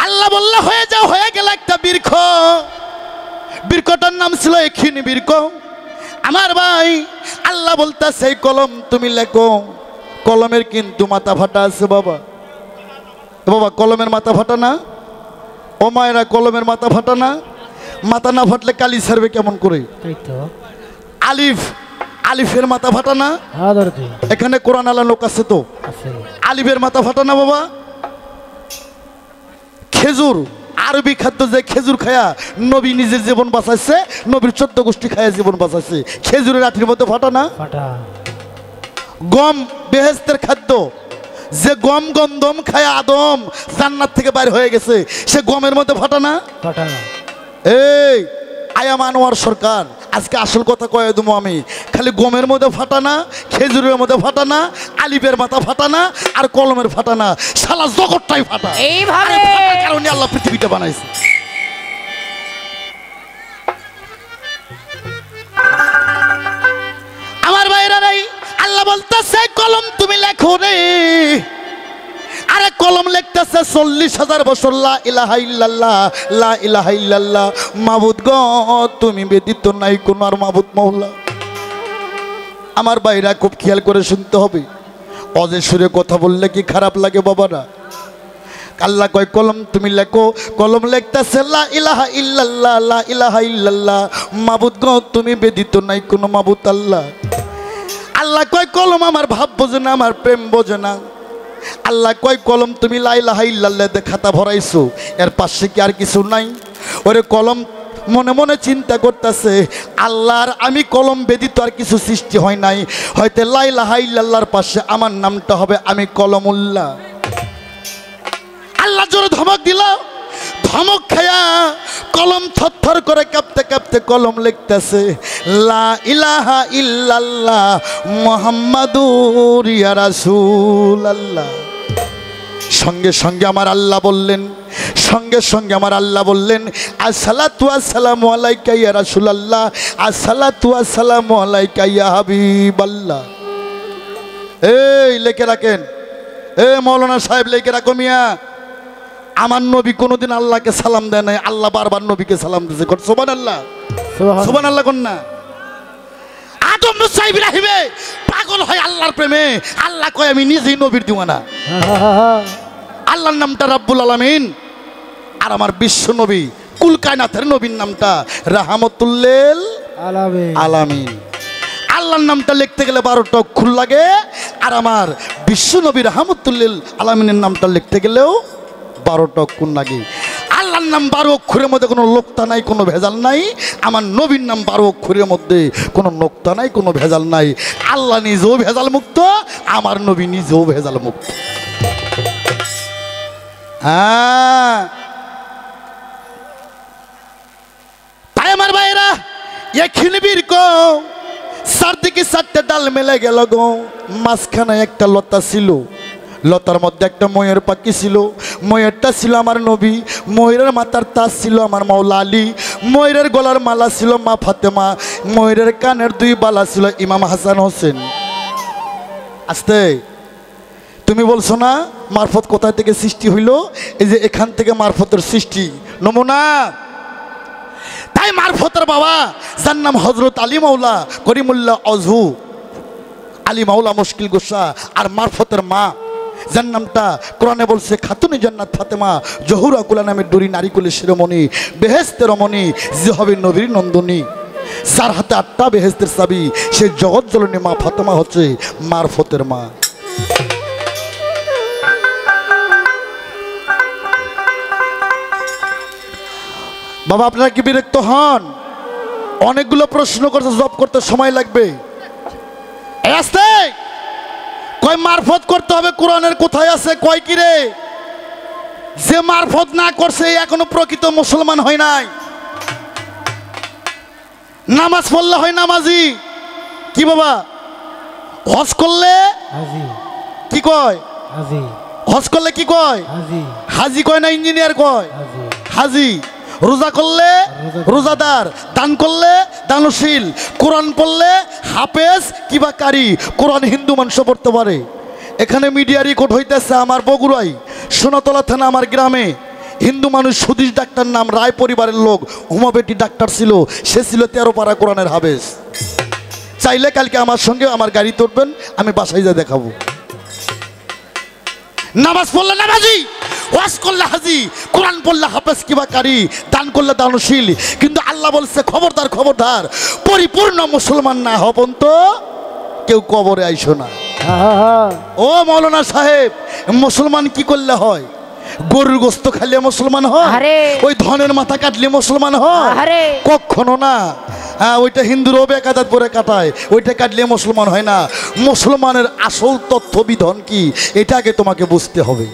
আল্লাহ বললে হয়ে যাও, হয়ে গেল একটা বৃক্ষ। বৃক্ষটার নাম ছিল এক্ষিণী বৃক্ষ। আমার ভাই আল্লাহ বলতেছে এই কলম তুমি লেখো। কলমের কিন্তু মাথা ফাটা আছে বাবা। বাবা কলমের মাথা ফাটা না? ও মায়েরা কলমের মাথা ফাটা না? মাথা না ফাটলে কালি ছাড়বে কেমন করে? আলিফ, আলিফের মাথা ফাটা না? এখানে কোরআন আলা লোক আছে তো। আলিফের মাথা ফাটা না বাবা? খেজুর, আরবি খাদ্য যে খেজুর খায়া নবী নিজের জীবন বাঁচাইছে, নবীর 14 গোষ্ঠী খায়া জীবন বাঁচাইছে। খেজুরের আঠির মধ্যে ফাটা না? গম বেহেশতের খাদ্য, যে গম গন্ধম খায়া আদম জান্নাত থেকে বাইর হয়ে গেছে, সে গমের মধ্যে ফাটা না? এই আয়াম আনোয়ার সরকার আজকে আসল কথা কয়ে দেবো আমি। খালি গমের মধ্যে ফাটা না, খেজুরের মধ্যে ফাটা না, আলিফের মাথা ফাটা না, আর কলমের ফাটা না, সারা জগৎটাই ফাটা। এইভাবে কারণে আল্লাহ পৃথিবীটা বানাইছে। আমার ভাইরা নাই, আল্লাহ বলতেছে কলম তুমি লেখো রে। আরে কলম লিখতেছে 40,000 বছর লা ইলাহা ইল্লাল্লাহ, লা ইলাহা ইল্লাল্লাহ, মাবুদ গো তুমি ব্যতীত নাই কোন আর মাবুদ মওলা। আমার ভাইরা খুব খেয়াল করে শুনতে হবে। অজে সুরে কথা বললে কি খারাপ লাগে বাবারা? আল্লাহ কয় কলম তুমি লেখো। কলম লিখতেছে লা ইলাহা ইল্লাল্লাহ, লা ইলাহা ইল্লাল্লাহ, মাবুদ গো তুমি ব্যতীত নাই কোন মাবুদ আল্লাহ। আল্লাহ কয় কলম আমার ভাব বোঝে না, আমার প্রেম বোঝে না। আল্লাহ কয় কলম তুমি লা ইলাহা ইল্লাল্লাহ খাতা ভরাইছো, এর পাশে কি আর কিছু নাই? ওরে কলম মনে মনে চিন্তা করতেছে আল্লাহর আমি কলম ব্যতীত আর কিছু সৃষ্টি হয় নাই, হয়তো লা ইলাহা ইল্লাল্লাহর পাশে আমার নামটা হবে আমি কলমুল্লাহ। আল্লাহ জোরে ধমক দিল। ধমক খায়া কলম থরথর করে কাঁপতে কাঁপতে কলম লিখতেছে লা ইলাহা ইল্লাল্লাহ মুহাম্মাদুর ইয়া রাসূলুল্লাহ। সঙ্গে সঙ্গে আমার আল্লাহ বললেন, সঙ্গে সঙ্গে আমার আল্লাহ বললেন আসসালাতু আসসালামু আলাইকা ইয়া রাসূলুল্লাহ, আসসালাতু আসসালামু আলাইকা ইয়া হাবিবাল্লাহ। এই লিখে রাখেন, এ মৌলানা সাহেব লিখে রাখো মিয়া, আমার নবী কোনোদিন আল্লাহকে সালাম দেয় নাই, আল্লাহ বারবার নবীকে সালাম দিয়েছে। সুবহানাল্লাহ, সুবহানাল্লাহ কোন না? আদম মুসা ইব্রাহিমে পাগল হয় আল্লাহর প্রেমে। আল্লাহ কয় আমি নিজেই নবীর দিওয়ানা। আল্লাহর নামটা রাব্বুল আলামিন, আর আমার বিশ্ব নবী কুল কায়নাতের নবীর নামটা রাহমাতুল লিল আলামিন। আল্লাহর নামটা লিখতে গেলে 12টা অক্ষর লাগে, আর আমার বিশ্ব নবী রাহমাতুল লিল আলামিনের নামটা লিখতে গেলেও 12টা অক্ষর লাগে। আল্লাহর নাম 12 অক্ষরের মধ্যে কোনো লোকতা নাই, কোনো ভেজাল নাই। আমার নবীর নাম 12 অক্ষরের মধ্যে কোনো নোক্তা নাই, কোনো ভেজাল নাই। আল্লাহ নিজেও ভেজাল মুক্ত, আমার নবী নিজেও ভেজাল মুক্ত। হ্যাঁ, তাই আমার ভাইরা এখানে বীরক চারদিকে 4টে ডাল মেলে গেল গো। মাঝখানে একটা লতা ছিল, লতার মধ্যে একটা ময়ূর পাখি ছিল। ময়ূরটা ছিল আমার নবী, ময়ূরের মাথার তাজ ছিল আমার মাওলা আলী, ময়ূরের গলার মালা ছিল মা ফাতেমা, ময়ূরের কানের 2 বালা ছিল ইমাম হাসান হোসেন। আস্তে, তুমি বলছো না মারফত কোথায় থেকে সৃষ্টি হইল? এই যে এখান থেকে মারফতের সৃষ্টি নমুনা। তাই মারফতের বাবা যার নাম হযরত আলী মাওলা করিমুল্লাহ অজহু আলী মাওলা মুশকিল গোসা, আর মারফতের মা যার নামটা কোরআনে বলছে খাতুনে জান্নাত ফাতেমা জহুরা কুলা নামের ডুরি নারীকুলের শিরোমণি, বেহেশতের রমণী যে হবে নবীর নন্দনী, যার হাতে 8টা বেহেশতের চাবি, সে জগৎ জননী মা ফাতেমা হচ্ছে মারফতের মা। বাবা আপনারা কি বিরক্ত হন? অনেকগুলো প্রশ্ন করতে জব করতে সময় লাগবে। আস্তে কয় মারফত করতে হবে, কোরআনের কোথায় আছে? কয় কি রে, যে মারফত না করছে এখনো প্রকৃত মুসলমান হয় নাই। নামাজ পড়লে হয় নামাজি, কি বাবা? হজ করলে কি কয়? হজ করলে কি কয়? হাজি কয় না ইঞ্জিনিয়ার কয়? হাজি। রোজা করলে রোজাদার, দান করলে দানশীল, কোরআন পড়লে হাফেজ কিবা কারি। কোরআন হিন্দু মানুষ পড়তে পারে। এখানে মিডিয়া রেকর্ড হইতেছে আমার বগুড়ায় সোনাতলা থানা আমার গ্রামে। হিন্দু মানুষ সুধীশ ডাক্তার নাম, রায় পরিবারের লোক, হোমিওপ্যাথি ডাক্তার ছিল, সে ছিল 13 পারা কোরআনের হাফেজ। চাইলে কালকে আমার সঙ্গে আমার গাড়ি তুলবেন, আমি বাসায় যা দেখাবো। নামাজ পড়লে নামাজি, ওয়াজ করলে হাজি, কোরআন পড়লে হাফেজ কিবা কারি, দান করলে দানশীল। কিন্তু আল্লাহ বলছে খবরদার খবরদার, পরিপূর্ণ মুসলমান না হবেন তো কেউ কবরে আইসো না। ও মৌলানা সাহেব, মুসলমান কি করলে হয়? গরুর গোস্ত খাইলে মুসলমান হয়? ওই ধনের মাথা কাটলে মুসলমান হয়? কখনো না। হ্যাঁ, ওইটা হিন্দুরও বেকাদাত পরে কাটায়, ওইটা কাটলে মুসলমান হয় না। মুসলমানের আসল তথ্য বিধান কি, এটা আগে তোমাকে বুঝতে হবে।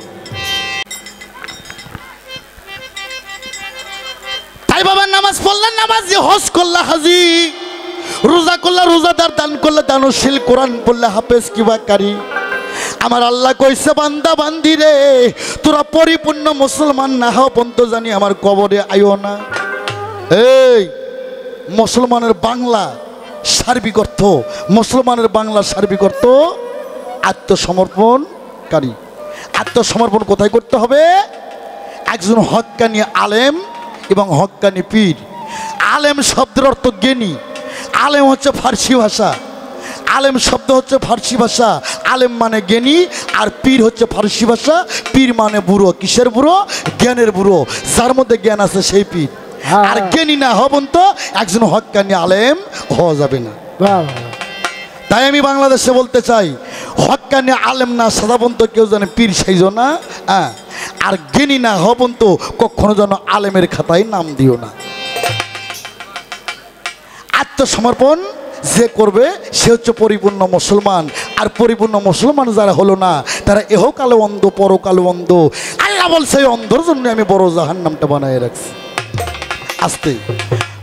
তাই বাবা, নামাজ পড়লেন নামাজি, হজ করলে হাজি, রোজা করলে রোজাদার, দান করলে দানশীল, কোরআন পড়লে হাফেজ কিবা কারি। আমার আল্লাহ কইছে বান্দা বান্দি রে, তোরা পরিপূর্ণ মুসলমান না হও পর্যন্ত জানি আমার কবরে আইও না। এই মুসলমানের বাংলা সার্বিক অর্থ, মুসলমানের বাংলা সার্বিক অর্থ আত্মসমর্পণকারী। আত্মসমর্পণ কোথায় করতে হবে? একজন হক্কানি আলেম এবং হক্কানি পীর। আলেম শব্দের অর্থ জ্ঞানী। আলেম হচ্ছে ফার্সি ভাষা, আলেম শব্দ হচ্ছে ফার্সি ভাষা। আলেম মানে জ্ঞানী, আর পীর হচ্ছে ফার্সি ভাষা। পীর মানে বুড়ো। কিসের বুড়ো? জ্ঞানের বুড়ো। যার মধ্যে জ্ঞান আছে সেই পীর। আর জ্ঞানী না হবেন তো একজন হক্কানি আলেম হওয়া যাবে না। তাই আমি বাংলাদেশে বলতে চাই, হক্কানি আলেম না সাধারণ তো কেউ যেন পীর সাইজ না, আর জ্ঞানী না হবেন তো কখনো যেন আলেমের খাতায় নাম দিও না। আত্মসমর্পণ যে করবে সে হচ্ছে পরিপূর্ণ মুসলমান। আর পরিপূর্ণ মুসলমান যারা হলো না, তারা এহকালে অন্ধ, পরকালে অন্ধ। আল্লাহ বলছে অন্ধর জন্য আমি বড় জাহান্নামটা বানায় রাখছি। আস্তে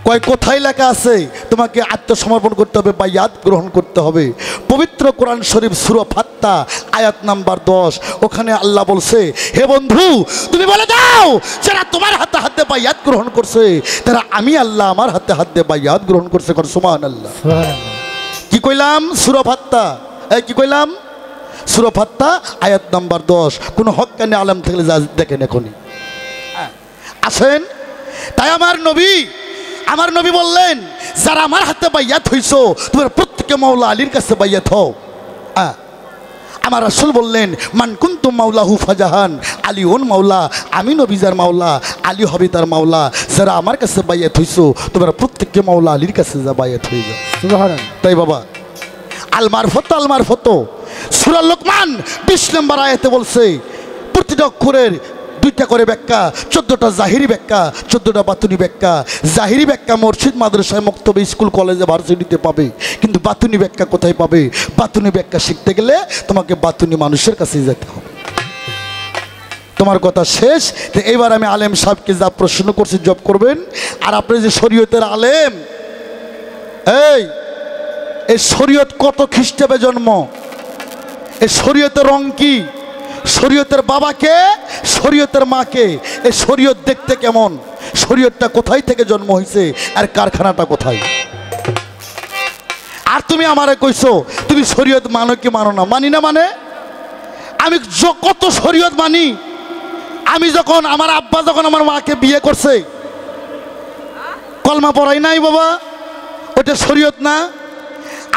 কয় কোথায় লেখা আছে তোমাকে আত্মসমর্পণ করতে হবে, বাইয়াত গ্রহণ করতে হবে? পবিত্র কোরআন শরীফ সূরা ফাত্তা আয়াত নাম্বার 10, ওখানে আল্লাহ বলছে, হে বন্ধু তুমি বলে দাও যারা তোমার হাতে হাতে বাইয়াত গ্রহণ করছে তারা আমি আল্লাহ আমার হাতে হাতে বাইয়াত গ্রহণ করছে। সুবহানাল্লাহ। কি কইলাম? সূরা ফাত্তা, কি কইলাম? সূরা ফাত্তা আয়াত নাম্বার 10। কোন হক্কানি আলেম থাকলে যা দেখেন এখনই আসেন। তাই আমার নবী বললেন, যারা আমার হাতে বাইয়াত হইছো তোমার প্রত্যেকে মাওলা আলীর কাছে বাইয়াত হও। আমার রাসূল বললেন, মান কুনতুম মাওলাহু ফাজাহান আলীউন মাওলা, আমি নবী যার মাওলা আলী হবে তার মাওলা। যারা আমার কাছে বাইয়াত হইছো তোমরা প্রত্যেককে মাওলা আলীর কাছে যা বাইয়াত হয়ে যাও। সুবহানাল্লাহ। তাই বাবা, আল মারফত সূরা লোকমান 20 নম্বর আয়াতে বলছে, প্রতিটা অক্ষরের 2টা করে ব্যাখ্যা, 14টা জাহিরি ব্যাখ্যা, 14টা বাতুনি ব্যাখ্যা। জাহিরি ব্যাখ্যা মসজিদ, মাদ্রাসায়, মক্তবে, স্কুল, কলেজে, ভার্সিটিতে পাবে, কিন্তু বাতুনি ব্যাখ্যা কোথায় পাবে? বাতুনি ব্যাখ্যা শিখতে গেলে তোমাকে বাতুনি মানুষের কাছে যেতে হবে। তোমার কথা শেষ। তো এইবার আমি আলেম সাহেবকে যা প্রশ্ন করছি জব করবেন। আর আপনি যে শরীয়তের আলেম, এই শরীয়ত কত খ্রিস্টাব্দে জন্ম? এই শরীয়তের রং কি? শরীয়তের বাবাকে, শরীয়তের মাকে, এই শরীয়ত দেখতে কেমন? শরীয়তটা কোথায় থেকে জন্ম হয়েছে আর কারখানাটা কোথায়? আর তুমি আমারে কইছো তুমি শরীয়ত মানো কি মানো না? মানি না মানে? আমি কত শরীয়ত মানি। আমি যখন আমার আব্বা যখন আমার মাকে বিয়ে করছে কলমা পড়াই নাই বাবা, ওটা শরীয়ত না?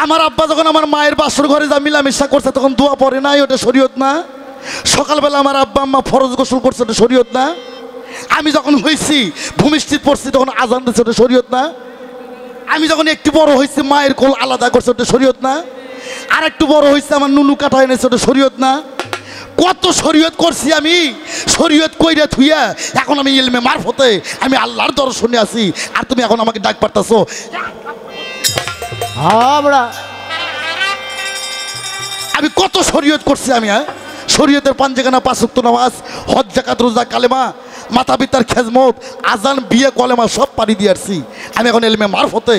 আমার আব্বা যখন আমার মায়ের বাসর ঘরে যা মিলামিশা করছে তখন দোয়া পড়ে নাই, ওটা শরীয়ত না? সকালবেলা আমার আব্বা আম্মা ফরজ গোসল করছে, ওটা শরীয়ত না? আমি যখন হয়েছি ভূমিষ্ঠিত পড়ছি তখন আজান দিচ্ছে, ওটা শরীয়ত না? আমি যখন একটু বড় হয়েছি মায়ের কোল আলাদা করছে, ওটা শরীয়ত না? আর একটু বড় হয়েছে আমার নুনু কাটা এনেছে, ওটা শরীয়ত না? কত শরীয়ত করছি আমি। শরীয়ত কইরা থুইয়া এখন আমি ইলমে মারফতে আমি আল্লাহর দর্শনে আছি, আর তুমি এখন আমাকে ডাক পারতাছো। আমি কত শরীয়ত করছি আমি। শরীয়তের পাঞ্জেখানা, 5 ওয়াক্ত নামাজ, হজ, যাকাত, রোজা, কালেমা, মাতা পিতার খেজমত, আজান, বিয়ে, কলেমা সব পারি দিয়ে আসছি। আমি এখন এলমে মারফতে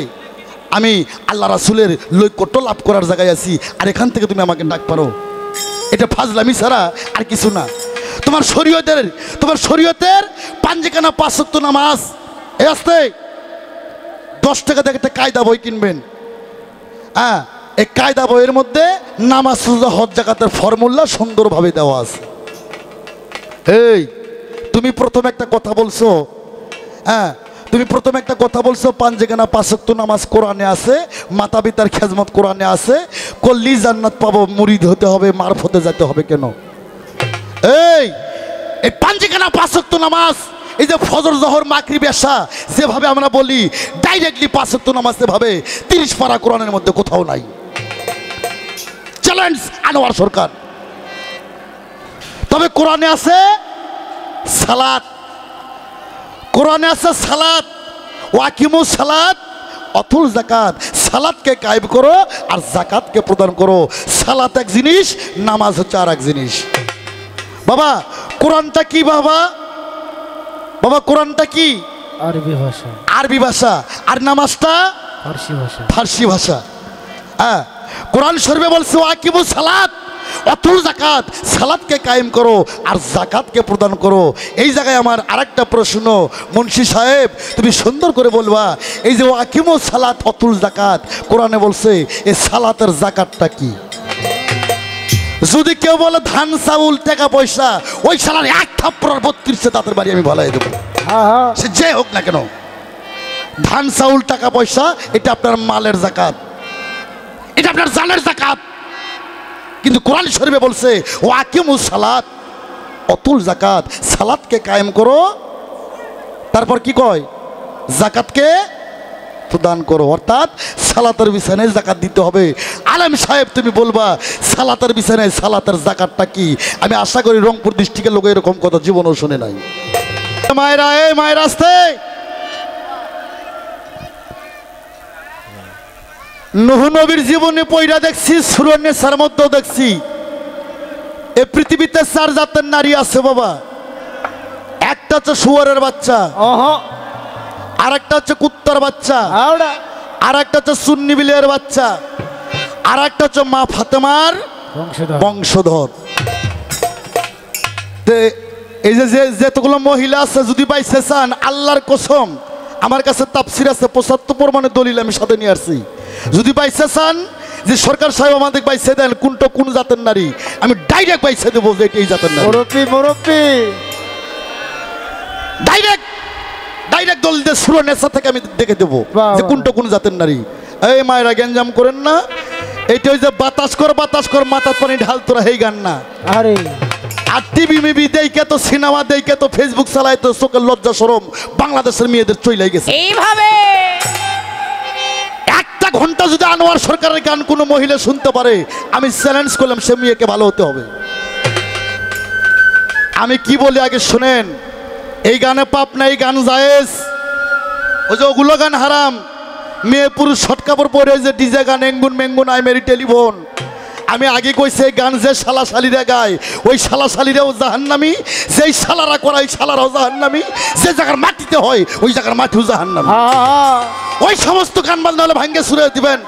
আমি আল্লাহ রাসূলের লৈকট্য লাভ করার জায়গায় আছি, আর এখান থেকে তুমি আমাকে ডাক পারো। এটা ফাজলামি ছাড়া আর কিছু না। তোমার শরীয়তের পাঞ্জেখানা, 5 ওয়াক্ত নামাজ, এই আসতে 10 টাকা দিয়ে একটা কায়দা বই কিনবেন। এই কায়দা বইয়ের মধ্যে নামাজ, রোজা, হজ, যাকাতের ফর্মুলা সুন্দরভাবে দেওয়া আছে। এই তুমি প্রথম একটা কথা বলছো, হ্যাঁ তুমি প্রথম একটা কথা বলছো, পাঞ্জেখানা ৫ ওয়াক্ত নামাজ কোরআনে আছে, মাতা পিতার খেজমত কোরআনে আছে, কল্লি জান্নাত পাবো, মুরিদ হতে হবে, মারফতে যেতে হবে কেন? এই পাঞ্জেখানা ৫ ওয়াক্ত নামাজ, এই যে ফজর জহর মাগরিব এশা যেভাবে আমরা বলি ডাইরেক্টলি ৫ ওয়াক্ত নামাজ সেভাবে ৩০ পারা কোরআনের মধ্যে কোথাও নাই। চ্যালেঞ্জ আনোয়ার সরকার। তবে কোরআনে আছে সালাত, কোরআনে আছে সালাত, ওয়াকিমুস সালাত অতুল জাকাত, সালাতকে কায়েম করো আর জাকাতকে প্রদান করো। সালাত এক জিনিস, নামাজ হচ্ছে আর এক জিনিস। বাবা কোরআনটা কি বাবা? বাবা কোরআনটা কি? আরবি ভাষা। আরবি ভাষা। আর নামাজটা ফার্সি ভাষা। ফার্সি ভাষা। হ্যাঁ কোরআন শরীফে বলছে ওয়াকিমুস সালাত অতুল জাকাত, সালাতকে কায়েম করো আর জাকাতকে প্রদান করো। এই জায়গায় আমার আরেকটা প্রশ্ন, মুন্সি সাহেব তুমি সুন্দর করে বলবা, এই যে ওয়াকিমুস সালাত অতুল জাকাত কোরআনে বলছে, এই সালাতের জাকাতটা কি? যদি কেউ বলে ধান চাউল টাকা পয়সা, ওই সালার এক থাপ্পড় ৩২ দাঁতের বাড়ি আমি ভালাই দেবো, সে যে হোক না কেন। ধান চাউল টাকা পয়সা এটা আপনার মালের জাকাত, এটা আপনার জানের জাকাত। কিন্তু কোরআন শরীফে বলছে ওয়াকিমুস সালাত অতুল জাকাত, সালাতকে কায়েম করো, তারপর কি কয়? জাকাতকে প্রদান করো। অর্থাৎ সালাতের বিছানায় জাকাত দিতে হবে। আলেম সাহেব তুমি বলবা সালাতের বিছানায় সালাতের জাকাতটা কি? আমি আশা করি রংপুর ডিস্ট্রিক্টের লোক এরকম কথা জীবনেও শুনে নাই। মায়েরা, এই মায়ের আসতে নূহ নবীর জীবনে পয়রা দেখছি, সূরা নিসার মধ্যেও দেখছি, এই পৃথিবীতে ৪ জাতের নারী আছে বাবা। একটা হচ্ছে শুয়োরের বাচ্চা, আর একটা হচ্ছে কুত্তার বাচ্চা, আর একটা হচ্ছে সুন্নি বিলের বাচ্চা, আর একটা হচ্ছে মা ফাতেমার বংশধর। এই যে যেতগুলো মহিলা আছে যদি বাইসে চান, আল্লাহর কসম আমার কাছে তাফসীর আছে ৭৫ প্রমাণের দলিল আমি সাথে নিয়ে আসছি। যদি বাইসে চান যে সরকার সাহেব আমাদের বাইসে দেন কোনটা কোন জাতের নারী, আমি ডাইরেক্ট বাইসে দেবো যে এই জাতের নারী। মুরব্বি ডাইরেক্ট দলিল দিয়ে সূরা নিসা থেকে আমি দেখে দেবো যে কোনটা কোন জাতের নারী। এই মায়েরা গ্যাঞ্জাম করেন না, এইটা ওই যে বাতাস কর মাথার পানি ঢাল তোরা, এই গান না। আরে আর টিভি মিবি দেখে তো, সিনেমা দেখে তো, ফেসবুক চালায় তো, চোখের লজ্জা শরম বাংলাদেশের মেয়েদের চইলাই গেছে। এইভাবে একটা ঘন্টা যদি আনোয়ার সরকারের গান কোনো মহিলা শুনতে পারে, আমি চ্যালেঞ্জ করলাম সে মেয়েকে ভালো হতে হবে। আমি কি বলি আগে শোনেন, এই গানে পাপ না, এই গান জায়েজ। ওই যে ওগুলো গান হারাম। মেয়ে পুরুষ শর্ট কাপড় পরে যে ডিজে গান এঙ্গুন মেঙ্গুন আই মেরি টেলিফোন, আমি আগে কইছি এই গান যে শালা শালিরা গায় ওই শালা শালিরাও জাহান্নামী, যেই শালারা করায় শালারাও জাহান্নামী, যে জায়গার মাটিতে হয় ওই জায়গার মাটিও জাহান্নামী। ওই সমস্ত গান বাজনা হলে ভাঙ্গে সুরে দিবেন,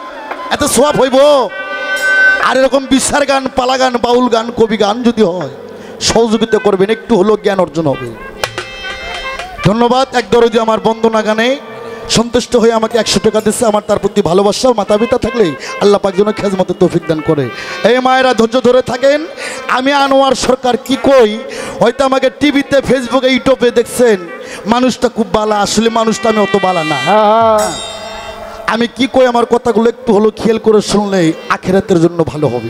এত সোয়াব হইব। আর এরকম বিচার গান, পালা গান, বাউল গান, কবি গান যদি হয় সহযোগিতা করবেন, একটু হলেও জ্ঞান অর্জন হবে। ধন্যবাদ। এক দরদি আমার বন্দনা গানে সন্তুষ্ট হয়ে আমাকে 100 টাকা দিচ্ছে। আমার তার প্রতি ভালোবাসা, মাতা পিতা থাকলে আল্লাহ পাক যেন খেজমতে তৌফিক দান করে। এই মায়েরা ধৈর্য ধরে থাকেন। আমি আনোয়ার সরকার কি কই, হয়তো আমাকে টিভিতে, ফেসবুকে, ইউটিউবে দেখছেন, মানুষটা খুব বালা, আসলে মানুষটা আমি অত বালা না। আমি কি কই আমার কথাগুলো একটু হলো খেয়াল করে শুনলে আখিরাতের জন্য ভালো হবে।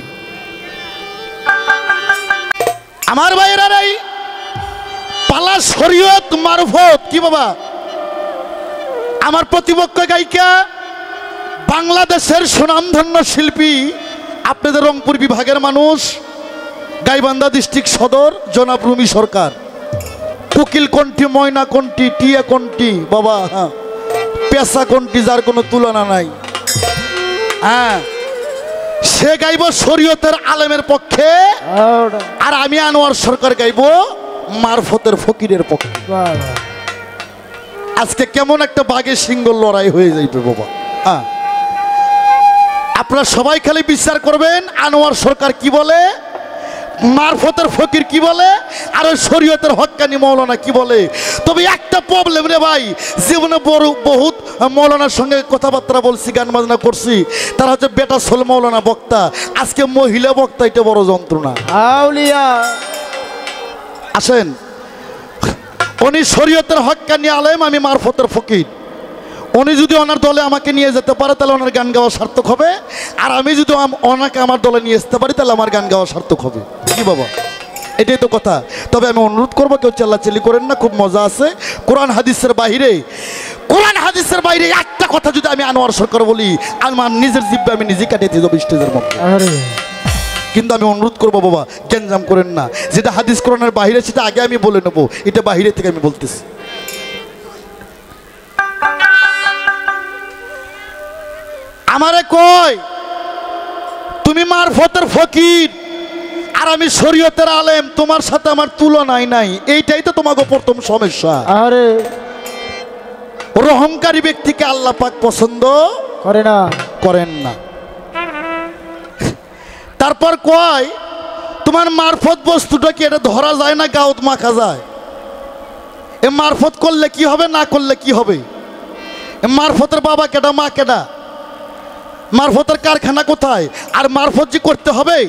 আমার ভাইয়েরা পালা শরীয়ত মারফত কি বাবা, আমার প্রতিপক্ষ গায়িকা বাংলাদেশের সুনামধন্য শিল্পী, আপনাদের রংপুর বিভাগের মানুষ, গাইবান্ধা ডিস্ট্রিক্ট সদর জনাব রুমি সরকার, কোকিল কণ্ঠী, ময়না কণ্ঠী, টিয়া কণ্ঠী বাবা, হ্যাঁ পেশা কণ্ঠী, যার কোনো তুলনা নাই। হ্যাঁ সে গাইব শরীয়তের আলেমের পক্ষে, আর আমি আনোয়ার সরকার গাইব মারফতের ফকিরের পক্ষে। আজকে কেমন একটা বাঘের সিংহ লড়াই হয়ে যাইবে বাবা। হ্যাঁ আপনারা সবাই খালি বিচার করবেন আনোয়ার সরকার কি বলে, মারফতের ফকির কি বলে, আর ওই শরীয়তের হক্কানি মৌলানা কি বলে। তবে একটা প্রবলেম রে ভাই, জীবনে বহুত মৌলানার সঙ্গে কথাবার্তা বলছি, গান বাজনা করছি, তারা হচ্ছে বেটা সোল মৌলানা বক্তা, আজকে মহিলা বক্তা, এটা বড় যন্ত্রণা। আউলিয়া আসেন উনি শরীয়তের হক্কানি আলেম, আমি মারফতের ফকির। উনি যদি ওনার দলে আমাকে নিয়ে যেতে পারে তাহলে ওনার গান গাওয়া সার্থক হবে, আর আমি যদি ওনাকে আমার দলে নিয়ে যেতে পারি তাহলে আমার গান গাওয়া সার্থক হবে। কি বাবা, এটাই তো কথা। তবে আমি অনুরোধ করবো কেউ চেল্লাচিল্লি করেন না, খুব মজা আছে। কোরআন হাদিসের বাইরে একটা কথা যদি আমি আনোয়ার সরকার বলি, আমার নিজের জিব্বে আমি নিজে কাটিয়ে দিয়ে যাবো স্টেজের মধ্যে। কিন্তু আমি অনুরোধ করবো বাবা, গ্যাঞ্জাম করেন না। যেটা হাদিস কোরআনের বাইরে সেটা আগে আমি বলে নেবো, এটা বাইরে থেকে আমি বলতেছি। আমারে কয় তুমি মারফতের ফকির আর আমি শরীয়তের আলেম, তোমার সাথে আমার তুলনাই নাই। এইটাই তো তোমাকে প্রথম সমস্যা। আরে অহংকারী ব্যক্তিকে আল্লাহ পাক পছন্দ করেন না। তারপর কয় তোমার মারফত বস্তুটা কি এটা ধরা যায় না গাউত মাখা যায়? এ মারফত করলে কি হবে, না করলে কি হবে? মারফতের বাবা কেডা, মা কেডা? মারফতের কারখানা কোথায়? আর মারফত যে করতে হবে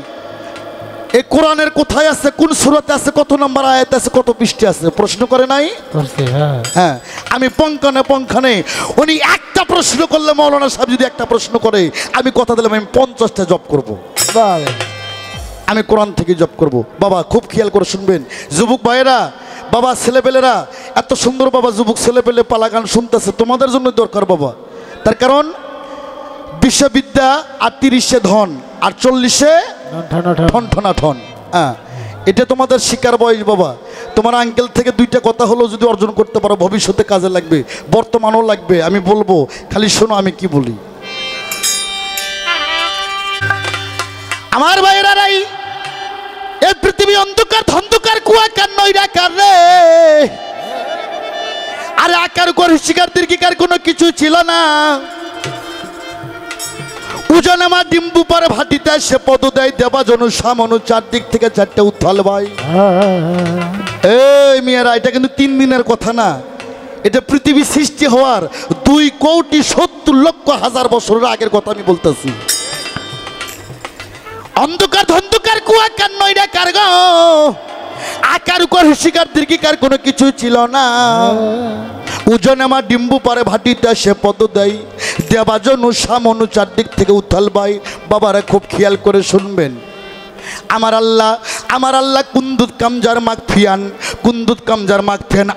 এই কোরআনের কোথায় আছে, কোন সূরাতে আছে, কত নম্বর আয়াত আছে, কত পৃষ্ঠা আছে? প্রশ্ন করে নাই? হ্যাঁ, আমি পঙ্খানে উনি একটা প্রশ্ন করলে, মৌলানা সাহেব যদি একটা প্রশ্ন করে, আমি কথা দিলাম আমি 50টা জব করব। আমি কোরআন থেকে জব করব। বাবা খুব খেয়াল করে শুনবেন যুবক ভাইয়েরা, বাবা ছেলেপেলেরা, এত সুন্দর বাবা যুবক ছেলেপেলে পালা গান শুনতেছে, তোমাদের জন্য দরকার বাবা। তার কারণ বিশ্ববিদ্যা আর 30-এ ধন আর 40-এ ঠন। হ্যাঁ, এটা তোমাদের শিকার বয়স বাবা। তোমার আঙ্কেল থেকে 2টা কথা হলো যদি অর্জন করতে পারো, ভবিষ্যতে কাজে লাগবে, বর্তমানও লাগবে। আমি বলবো, খালি শোনো আমি কি বলি। আমার ভাইয়েরাই, এই পৃথিবী অন্ধকার ধন্ধকার কুয়া কার নইরা কার রে। আরে আকার করে শিকার দীর্ঘিকার কোনো কিছু ছিল না। উজন আমার ডিম্বু পরে ভাটিতে সে পদ দেয় দেবা জনু সামনু, চারদিক থেকে 4টে উত্থাল ভাই। এই মেয়েরা, এটা কিন্তু 3 দিনের কথা না, এটা পৃথিবী সৃষ্টি হওয়ার 2,70,00,000 বছরের আগের কথা আমি বলতেছি। অন্ধকার ধন্ধকার কুয়া কার নইরা কার গো, আকার উপর শিকার দীর্ঘিকার কোনো কিছু ছিল না। উজন আমার ডিম্বু পারে ভাটিটা সে পদ দেয় দেবাজনু সামনু, চারদিক থেকে উত্থাল ভাই। বাবারা খুব খেয়াল করে শুনবেন, আমার আল্লাহ কুন্দুত কামজার মাগ ফিয়ান।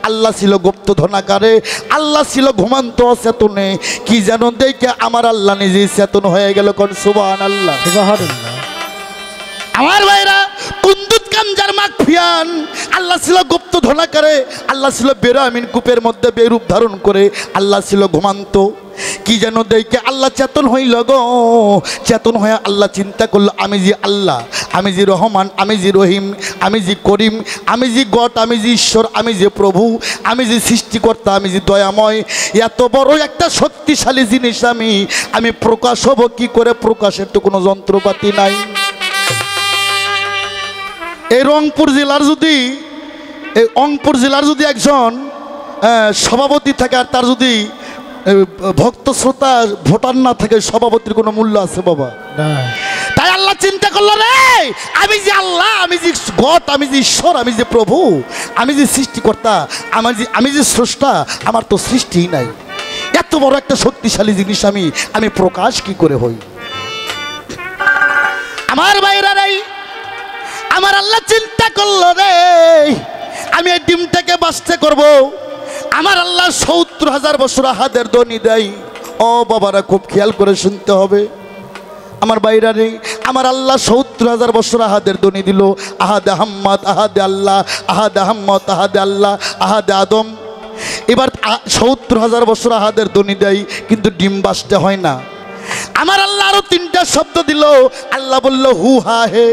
আল্লাহ ছিল গুপ্ত ধনাকারে, আল্লাহ ছিল ঘুমান্ত অচেতনে। কি যেন দেখে আমার আল্লাহ নিজেই চেতন হয়ে গেল। কোন সুবহানাল্লাহ। আমার ভাইরা, কুন্দুত কামজার মাগ ফিয়ান, আল্লাহ ছিল গুপ্ত ধনাকারে, আল্লাহ ছিল বেরামিন কূপের মধ্যে বেরূপ ধারণ করে, আল্লাহ ছিল ঘুমান্ত। কি যেন দেখে আল্লাহ চেতন হইল গো। চেতন হয়ে আল্লাহ চিন্তা করলো, আমি যে আল্লাহ, আমি যে রহমান, আমি যে রহিম, আমি যে করিম, আমি যে গড, আমি যে ঈশ্বর, আমি যে প্রভু, আমি যে সৃষ্টিকর্তা, আমি যে দয়াময়, এত বড় একটা শক্তিশালী জিনিস আমি প্রকাশ হব কি করে? প্রকাশের তো কোনো যন্ত্রপাতি নাই। এই রংপুর জেলার যদি একজন সভাপতি থাকে আর তার যদি ভক্ত শ্রোতা ভোটার না থাকে, সভাপতির কোনো মূল্য আছে বাবা? তাই আল্লাহ চিন্তা করলো, রে আমি যে আল্লাহ, আমি যে গড, আমি যে ঈশ্বর, আমি যে প্রভু, আমি যে সৃষ্টিকর্তা, আমি যে স্রষ্টা, আমার তো সৃষ্টিই নাই। এত বড় একটা শক্তিশালী জিনিস আমি প্রকাশ কি করে হই? আমার বাইরা নাই, আমার আল্লাহ চিন্তা করলো, রে আমি এই ডিমটাকে বাঁচতে করব। আমার আল্লাহ 70,000 বছর আহাদের ধ্বনি দেয়। ও বাবারা খুব খেয়াল করে শুনতে হবে আমার বাইরা নেই। আমার আল্লাহ 70,000 বছর আহাদের ধ্বনি দিল। আহাদে আহম্মদ, আহাদে আল্লাহ, আহাদে আহম্মদ, আহাদে আল্লাহ, আহাদে আদম। এবার 70,000 বছর আহাদের ধ্বনি দেয়, কিন্তু ডিম বাঁচতে হয় না। আমার আল্লাহ আরো 3টা শব্দ দিল। আল্লাহ বলল হু হা হে,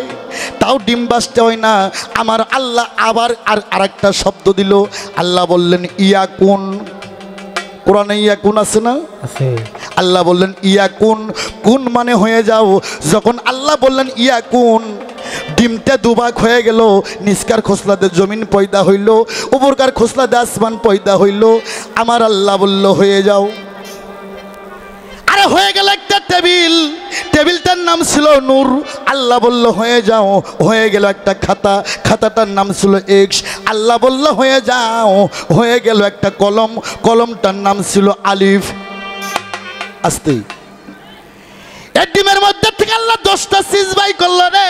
তাও ডিম বাঁচতে হয় না। আমার আল্লাহ আবার আরেকটা শব্দ দিল। আল্লাহ বললেন ইয়াকুন। কোরআনে ইয়াকুন আছে না? আছে। আল্লাহ বললেন ইয়াকুন, কুন মানে হয়ে যাও। যখন আল্লাহ বললেন ইয়াকুন, ডিমটা দুভাগ হয়ে গেল। নিচকার খোসলাতে জমিন পয়দা হইল, উপরকার খোসলাতে আসমান পয়দা হইল। আমার আল্লাহ বলল হয়ে যাও। আর আরে হয়ে গেল একটা টেবিল, টেবিলটার নাম ছিল নূর। আল্লাহ বলল হয়ে যাও, হয়ে গেল একটা খাতা, খাতাটার নাম ছিল এক্স। আল্লাহ বলল হয়ে যাও, হয়ে গেল একটা কলম, কলমটার নাম ছিল আলিফ। আস্তে এই ডিমের মধ্যে থেকে আল্লাহ 10টা সিজ বাই করলো রে।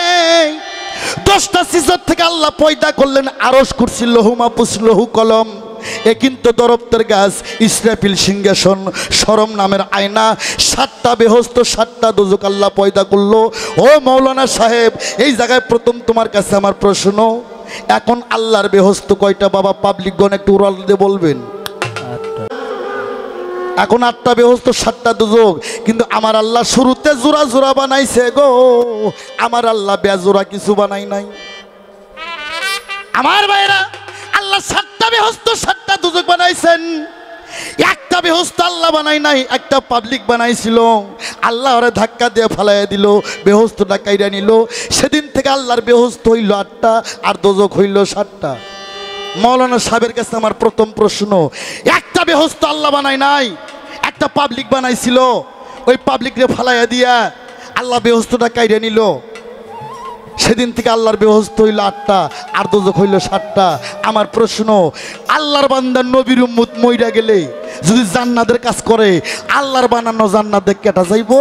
10টা সিজর থেকে আল্লাহ পয়দা করলেন আরশ, কুরসি, লৌহ মাহফুজ, লৌহ কলম। এ কিন্তু দরপ্তের গাছ, ইসরাফিল সিংহাসন, শরম নামের আয়না, 7টা বেহস্ত, 7টা দোজক আল্লাহ পয়দা করলো। ও মৌলানা সাহেব, এই জায়গায় প্রথম তোমার কাছে আমার প্রশ্ন, এখন আল্লাহর বেহস্ত কয়টা বাবা? পাবলিকগণ একটু উড়াল দিয়ে বলবেন। এখন 8টা বেহস্ত, 7টা দোজক। কিন্তু আমার আল্লাহ শুরুতে জোড়া জোড়া বানাইছে গো, আমার আল্লাহ বেজোড়া কিছু বানাই নাই। আমার ভাইরা, আল্লাহ 7টা বেহস্ত, 7টা দোজক বানাইছেন, একটা বেহস্ত আল্লাহ বানাই নাই, একটা পাবলিক বানাইছিল। আল্লাহ ওরে ধাক্কা দিয়ে ফালাইয়া দিল, বেহস্তটা কাইরা নিল। সেদিন থেকে আল্লাহর বেহস্ত হইল 8টা, আর দোজক হইল 7টা। মৌলানা সাহেবের কাছে আমার প্রথম প্রশ্ন, একটা বেহস্ত আল্লাহ বানাই নাই, একটা পাবলিক বানাইছিল, ওই পাবলিকরে ফালাইয়া দিয়া আল্লাহ বেহস্তটা কাইরা নিল। সেদিন থেকে আল্লাহর বেহস্ত হইল 8টা, আর দোজক হইল 7টা। আমার প্রশ্ন, আল্লাহর বান্দার নবীর উম্মত মইরা গেলে যদি জান্নাতের কাজ করে, আল্লাহর বানানো জান্নাতে কেটা যাইব,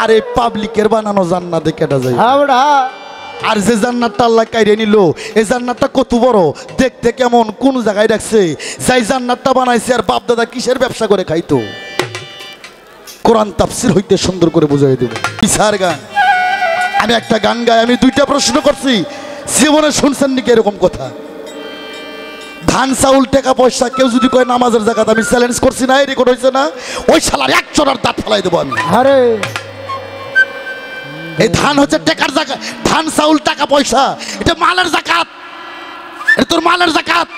আর এই পাবলিকের বানানো জান্নাতে কেটা যাইব? আর যে জান্নাতটা আল্লাহ কাইরে নিল, এই জান্নাতটা কত বড়, দেখতে কেমন, কোন জায়গায় রাখছে? যাই জান্নাতটা বানাইছে আর বাপ দাদা কিসের ব্যবসা করে খাইতো? কোরআন তাফসীর হইতে সুন্দর করে বুঝাই দেব। ইসার গান, আমি একটা গান গাই, আমি 2টা প্রশ্ন করছি, জীবনে শুনছেন নাকি এরকম কথা? ধান চাউল টাকা পয়সা কেউ যদি কয় নামাজের জাকাত, আমি চ্যালেঞ্জ করছি না, এই রেকর্ড হয়েছে না, ওই শালার 1 চড়ার দাঁত ফেলাই দেবো আমি। আরে এই ধান হচ্ছে টাকার জাকাত, ধান চাউল টাকা পয়সা, এটা মালের জাকাত, এটা তোর মালের জাকাত।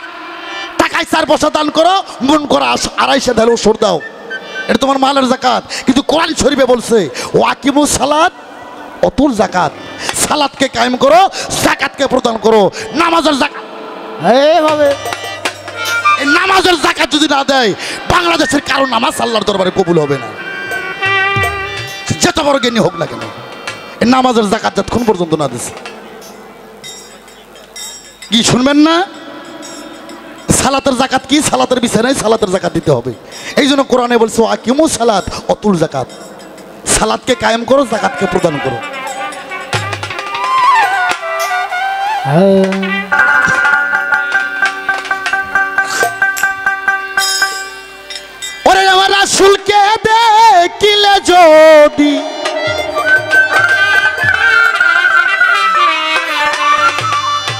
টাকায় 4 পয়সা দান করো, মন করা 250 ঢালো সর দাও, এটা তোমার মালের জাকাত। কিন্তু কোরআন শরীফে বলছে ওয়াকিমুস সালাত অতুল জাকাত, সালাতকে কায়েম করো, জাকাতকে প্রদান করো। নামাজের জাকাত এইভাবে, এই নামাজের জাকাত যদি না দেয়, বাংলাদেশের কারো নামাজ আল্লাহর দরবারে কবুল হবে না, যত বড় জ্ঞানী হোক না কেন। এই নামাজের জাকাত যতক্ষণ পর্যন্ত না দিচ্ছে, কি শুনবেন না? সালাতের জাকাত কি? সালাতের বিছানায় সালাতের জাকাত দিতে হবে। এই জন্য কোরআনে বলছে আকিমু সালাত অতুল জাকাত, সালাতকে কায়েম করো, জাকাতকে প্রদান করো। ওরে আমার রাসূলকে দেখিলে যদি,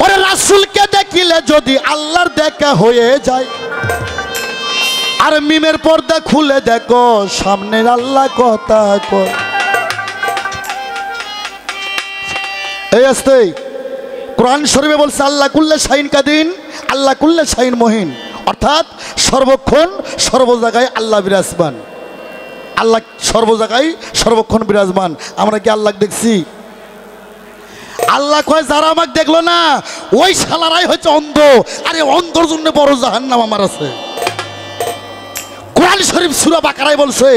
ওরে রাসূলকে দেখিলে যদি আল্লাহর দেখা হয়ে যায়, আর মিমের পর্দা খুলে দেখো সামনের আল্লাহ কথা কয়। এই আসতে কোরআন শরীফে বলছে আল্লাহ কুল্লে শাইন কাদিন, আল্লাহ কুল্লে শাইন মহিন, অর্থাৎ সর্বক্ষণ সর্ব জায়গায় আল্লাহ বিরাজমান। আল্লাহ সর্ব জায়গায় সর্বক্ষণ বিরাজমান। আমরা কি আল্লাহ দেখছি? আল্লাহ কয় যারা আমাকে দেখলো না, ওই শালারাই হচ্ছে অন্ধ। আরে অন্ধর জন্য বড় জাহান্নাম আমার আছে। কোরআন শরীফ সূরা বাকারায় বলছে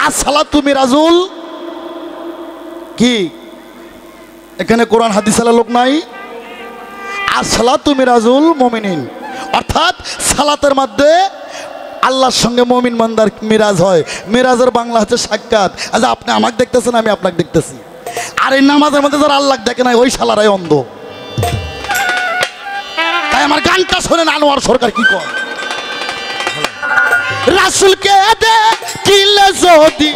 আসসালাতু মিরাজুল, কি এখানে কোরআন হাদিস আলা লোক নাই? আসসালাতু মিরাজুল মুমিনিন, অর্থাৎ সালাতের মধ্যে আল্লাহর সঙ্গে মুমিন বান্দার মিরাজ হয়। মিরাজের বাংলা হচ্ছে সাক্ষাৎ। আচ্ছা, আপনি আমাকে দেখতেছেন, আমি আপনাকে দেখতেছি। আর এই নামাজের মধ্যে যারা আল্লাহ দেখে নাই, ওই শালারাই অন্ধ। তাই আমার গানটা শোনেন, আনোয়ার সরকার কি কয়, রাসূলকে দেখিলে যদি,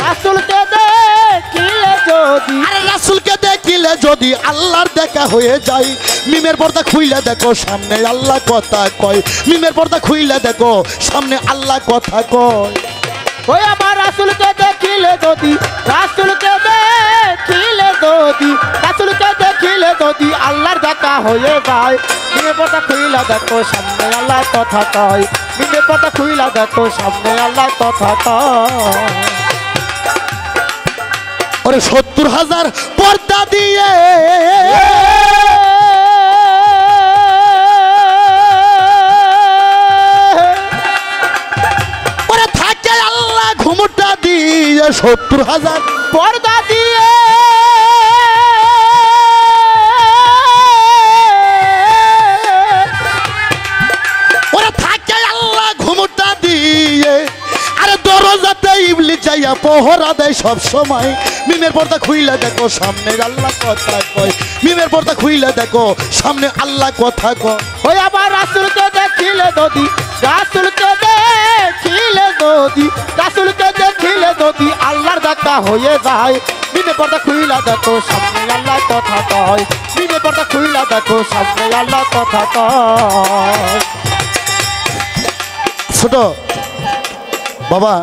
রাসূলকে দেখিলে যদি, আরে রাসূলকে দেখিলে যদি আল্লাহর দেখা হয়ে যায়, মিমের পর্দা খুইলা দেখো সামনে আল্লাহ কথা কয়। মিমের পর্দা খুইলা দেখো সামনে আল্লাহ কথা কয়। ওই আমার রাসূলকে দেখিলে যদি, রাসূলকে দেখিলে যদি, রাসূলকে দেখিলে যদি আল্লাহর দেখা হয়ে যায়, মিমের পর্দা খুইলা দেখো সামনে আল্লাহ কথা কয়। মিমের পর্দা খুইলা দেখো সামনে আল্লাহ কথা কয়। ওরে 70,000 পর্দা দিয়ে ওরে থাকে আল্লাহ ঘুমটা দিয়ে, 70,000 পর্দা দিয়ে ওরা থাকে আল্লাহ ঘুমটা দিয়ে, আরে দরজাতে ইবলিস যাইয়া পহরা দেয় সব সময়। মিমের পর্দা খুইলা দেখো সামনে আল্লাহ কথা কয়, মিমের পর্দা খুইলা দেখো সামনে আল্লাহ কথা কয়। ওই আমার রাসূলকে দেখিলে যদি, রাসূলকে দেখিলে যদি, রাসূলকে দেখিলে যদি আল্লাহর দেখা হয়ে যায়। মিমে পর্দা খুইলা দেখো সামনে আল্লাহ কথা কয়, মিমে পর্দা খুইলা দেখো সামনে আল্লাহ কথা কয়। ছোট বাবা,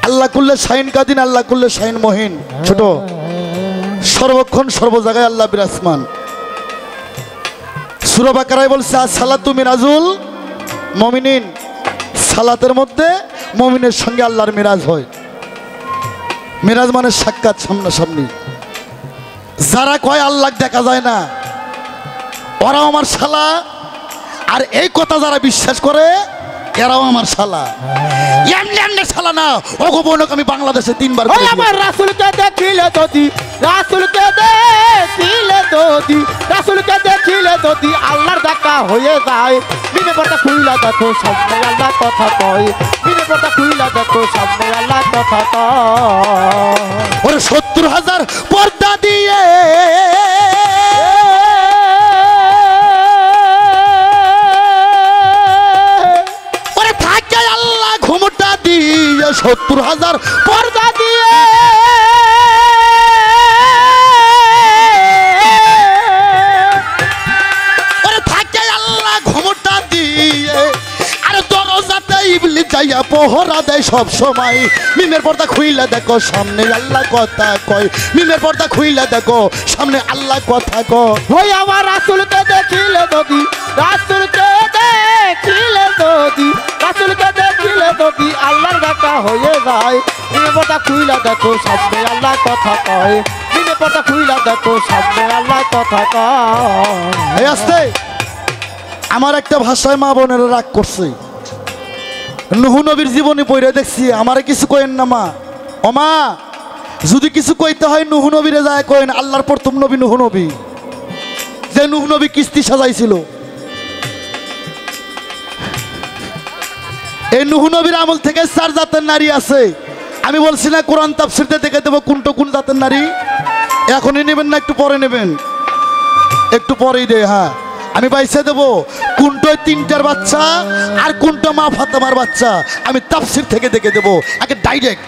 আল্লাহ কুল্লে শাইন কাদিন, আল্লাহ কুল্লে শাইন মহিন। ছোট, সর্বক্ষণ সর্ব জায়গায় আল্লাহ বিরাজমান। সূরা বাকারায় বলছে আসসালাতু মিরাজুল মুমিনিন, সালাতের মধ্যে মুমিনের সঙ্গে আল্লাহর মিরাজ হয়। মিরাজ মানে সাক্ষাৎ, সামনাসামনি। যারা কয় আল্লাহ দেখা যায় না, ওরাও আমার শালা, আর এই কথা যারা বিশ্বাস করে এরাও আমার শালা। এমনি এমনি শালা না, অগোপনক আমি বাংলাদেশে 3 বার ওই আমার রাসূলকে দেখিলে যদি, রাসূলকে দেখিলে যদি, রাসূলকে দেখিলে যদি আল্লাহর দেখা হয়ে যায়। মিমে পর্দা খুইলা দেখো সামনে আল্লাহ কথা কয়, মিমে পর্দা খুইলা দেখো সামনে আল্লাহ কথা কয়। ওরে 70,000 পর্দা দিয়ে ওরে থাকে আল্লাহ ঘুমটা দিয়ে, 70,000 পর্দা দিয়ে ওরে থাকে আল্লাহ ঘুমটা দিয়ে, আরে দরজাতে ইবলিস যাইয়া পহরা দেয় সব সময়। মিমের পর্দা খুইলা দেখো সামনে আল্লাহ কথা কয়, মিমের পর্দা খুইলা দেখো সামনে আল্লাহ কথা কয়। ওই আমার রাসূলকে দেখিলে যদি, রাসূলকে দেখিলে যদি, রাসূলকে দেখিলে যদি আল্লাহর দেখা হয়ে যায়। মিমে পর্দা খুইলা দেখো সামনে আল্লাহ কথা কয়, মিমে পর্দা খুইলা দেখো সামনে আল্লাহ কথা কয়। এই আসতে আমার একটা ভাষায় মা বোনেরা রাগ করছে। নূহ নবীর জীবনী পড়ে দেখছি, আমারে কিছু কইেন না মা। ও মা, যদি কিছু কইতে হয় নূহ নবীরে যায় কইন। আল্লাহর প্রথম নবী নূহ নবী, যে নূহ নবী কিস্তি সাজাইছিল। এই নূহ নবীর আমল থেকে 4 জাতের নারী আছে। আমি বলছি না কোরআন তাফসীরতে দেখে দেবো কোনটা কোন জাতের নারী। এখনই নেবেন না একটু পরে নেবেন? একটু পরেই দে। হ্যাঁ, আমি বাইসে দেবো কোনটায় 3টার বাচ্চা আর কোনটা মা ফাতেমার বাচ্চা। আমি তাফসীর থেকে দেখে দেবো আগে ডাইরেক্ট।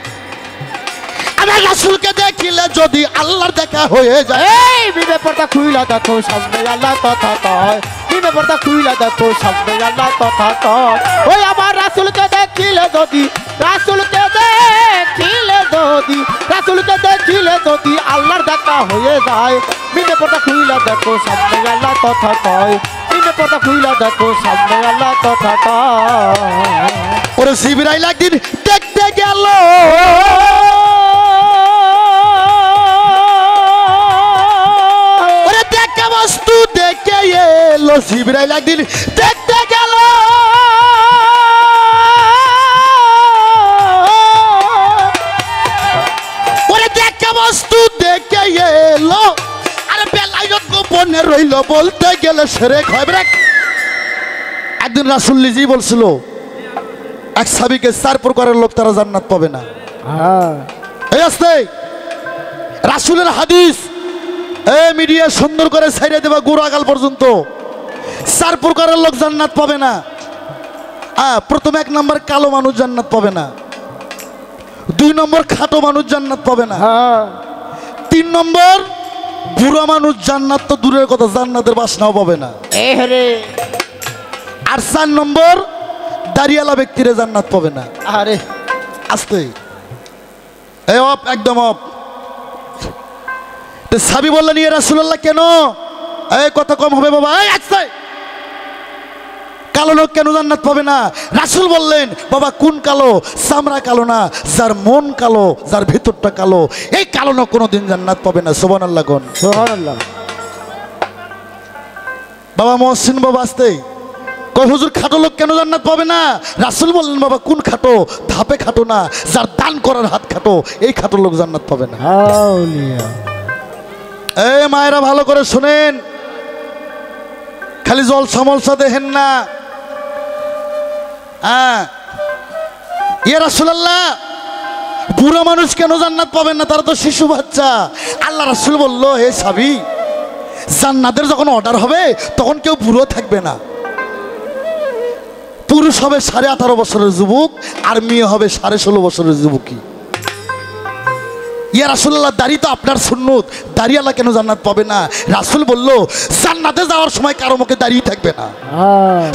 আমার রাসূলকে দেখিলে যদি আল্লাহর দেখা হয়ে যায়। এই মিমে পর্দা খুইলা দেখো সামনে আল্লাহ কথা কয়, মিমে পর্দা খুইলা দেখো সামনে আল্লাহ কথা কয়। ওই আমার রাসূলকে দেখিলে যদি, রাসূলকে দেখিলে যদি, রাসূলকে দেখিলে যদি আল্লাহর দেখা হয়ে যায়। মিমে পর্দা খুইলা দেখো সামনে আল্লাহ কথা কয়, মিমে পর্দা খুইলা দেখো সামনে আল্লাহ কথা কয়। ওরে জিবরাইল একদিন দেখতে গেল, ওরে দেখা বস্তু দেখে এলো। জিবরাইল একদিন দেখতে গেল, ওরে দেখা বস্তু দেখে এলো। আরে বেলায়ত গোপনে রইল, বলতে গেলে সেরেক হয়। একদিন রাসূল নিজেই বলছিল এক সাহাবীকে 4 প্রকারের লোক তারা জান্নাত পাবে না। এই আসতে রাসূলের হাদিস মিডিয়া সুন্দর করে ছাইড়ে দেবা গোড়াগাল পর্যন্ত। 4 প্রকারের লোক জান্নাত পাবে না। প্রথম 1 নম্বর কালো মানুষ জান্নাত পাবে না, 2 নম্বর খাটো মানুষ জান্নাত পাবে না, 3 নম্বর বুড়া মানুষ জান্নাত তো দূরের কথা, জান্নাতের বাসনাও পাবে না। আর 4 নম্বর দাড়িওয়ালা ব্যক্তিরা জান্নাত পাবে না। আরে আস্তে এই অপ, একদম অপ। সাহাবী বললেন ইয়া রাসূলুল্লাহ কেন? এই কথা কম হবে বাবা। এই আস্তে, কালো লোক কেন জান্নাত পাবে না? রাসূল বললেন বাবা কোন কালো? চামড়া কালো না, যার মন কালো, যার ভিতরটা কালো, এই কালো লোক কোনোদিন জান্নাত পাবে না। সুবহানাল্লাহ কোন? সুবহানাল্লাহ। বাবা মহসিন বাবা আস্তে, কয় হুজুর খাটো লোক কেন জান্নাত পাবে না? রাসূল বললেন বাবা কোন খাটো? ধাপে খাটো না, যার দান করার হাত খাটো, এই খাটো লোক জান্নাত পাবে না। আউলিয়া এই মায়েরা ভালো করে শোনেন, খালি জল সমলসা দেখেন না। হ্যাঁ, ইয়া রাসূলুল্লাহ, বুড়া মানুষ কেন জান্নাত পাবেন না? তারা তো শিশু বাচ্চা। আল্লাহ রাসূল বলল, হে সাবি, জান্নাতের যখন অর্ডার হবে তখন কেউ বুড়ো থাকবে না। পুরুষ হবে 18.5 বছরের যুবক, আর মেয়ে হবে 16.5 বছরের যুবকী। ইয়া রাসূলুল্লাহ, দাড়ি তো আপনার সুন্নত, দাড়িওয়ালা কেন জান্নাত পাবে না? রাসূল বলল, জান্নাতে যাওয়ার সময় কারো মুখে দাড়ি থাকবে না,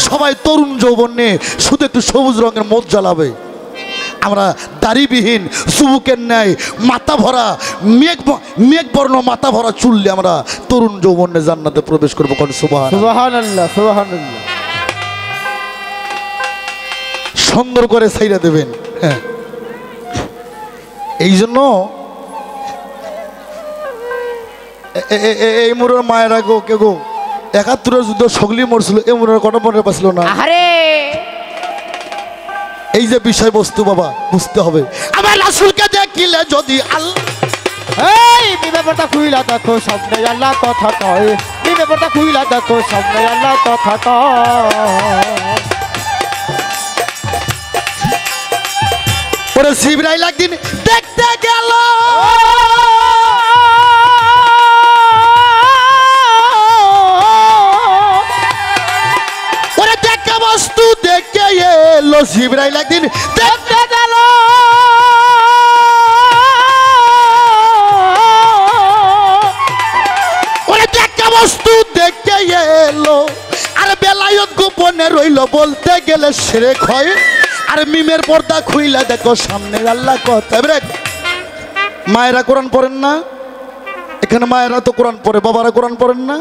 সবাই তরুণ যৌবন নিয়ে শুধু একটু সবুজ রঙের মদ জ্বালাবে। আমরা দাড়িবিহীন যুবকের ন্যায় মাথা ভরা মেঘ বর্ণ মাথা ভরা চুললে আমরা তরুণ যৌবনে জান্নাতে প্রবেশ করবো। কোন সুবহানাল্লাহ, সুবহানাল্লাহ। সুন্দর করে ছাইরা দেবেন। হ্যাঁ, এই জন্য এই মুরের মায়েরা গো, কে গো 71 যুদ্ধ সগলি মরছিল, এই মুরের কটা মনে পাচ্ছিল না। আরে এই যে বিষয়বস্তু বাবা বুঝতে হবে। আমার রাসূলকে দেখিলে যদি আল্লাহ, এই বিবেকটা খুইলা দেখো সামনে আল্লাহ কথা কয়, বিবেকটা খুইলা দেখো সামনে আল্লাহ কথা কয়। ওরে জিবরাইল একদিন দেখতে গেল, ওরে দেখা বস্তু দেখে এলো। জিবরাইল একদিন দেখতে গেল, ওরে দেখা বস্তু দেখে এলো। আর বেলায়ত গোপনে রইল, বলতে গেলে শিরক হয়। আর মিমের পর্দা খুইলা দেখো সামনে আল্লাহ কথা। মায়েরা কোরআন পড়েন না? এখানে মায়েরা তো কোরআন পড়ে, বাবারা কোরআন পড়েন না?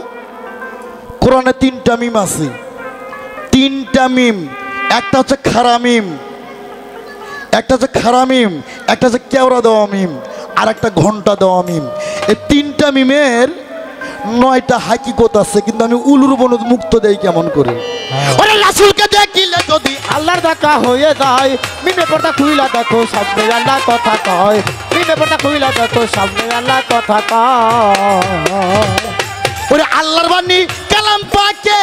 কোরআনে 3টা মিম আছে, 3টা মিম। একটা হচ্ছে খারা মিম, একটা হচ্ছে খারা মিম, একটা হচ্ছে কেওড়া দেওয়া মিম, আর একটা ঘন্টা দেওয়া মিম। এই 3টা মিমের 9টা হাকিকত আছে, কিন্তু আমি উলুর বনুদ মুক্ত দেই কেমন করে? ওরে রাসূলকে দেখিলে যদি আল্লাহর দেখা হয়ে যায়, মিমে পর্দা খুইলা দেখো সামনে আল্লাহ কথা কয়, মিমে পর্দা খুইলা দেখো সামনে আল্লাহ কথা কয়। ওরে আল্লাহর বাণী কালাম পাকে,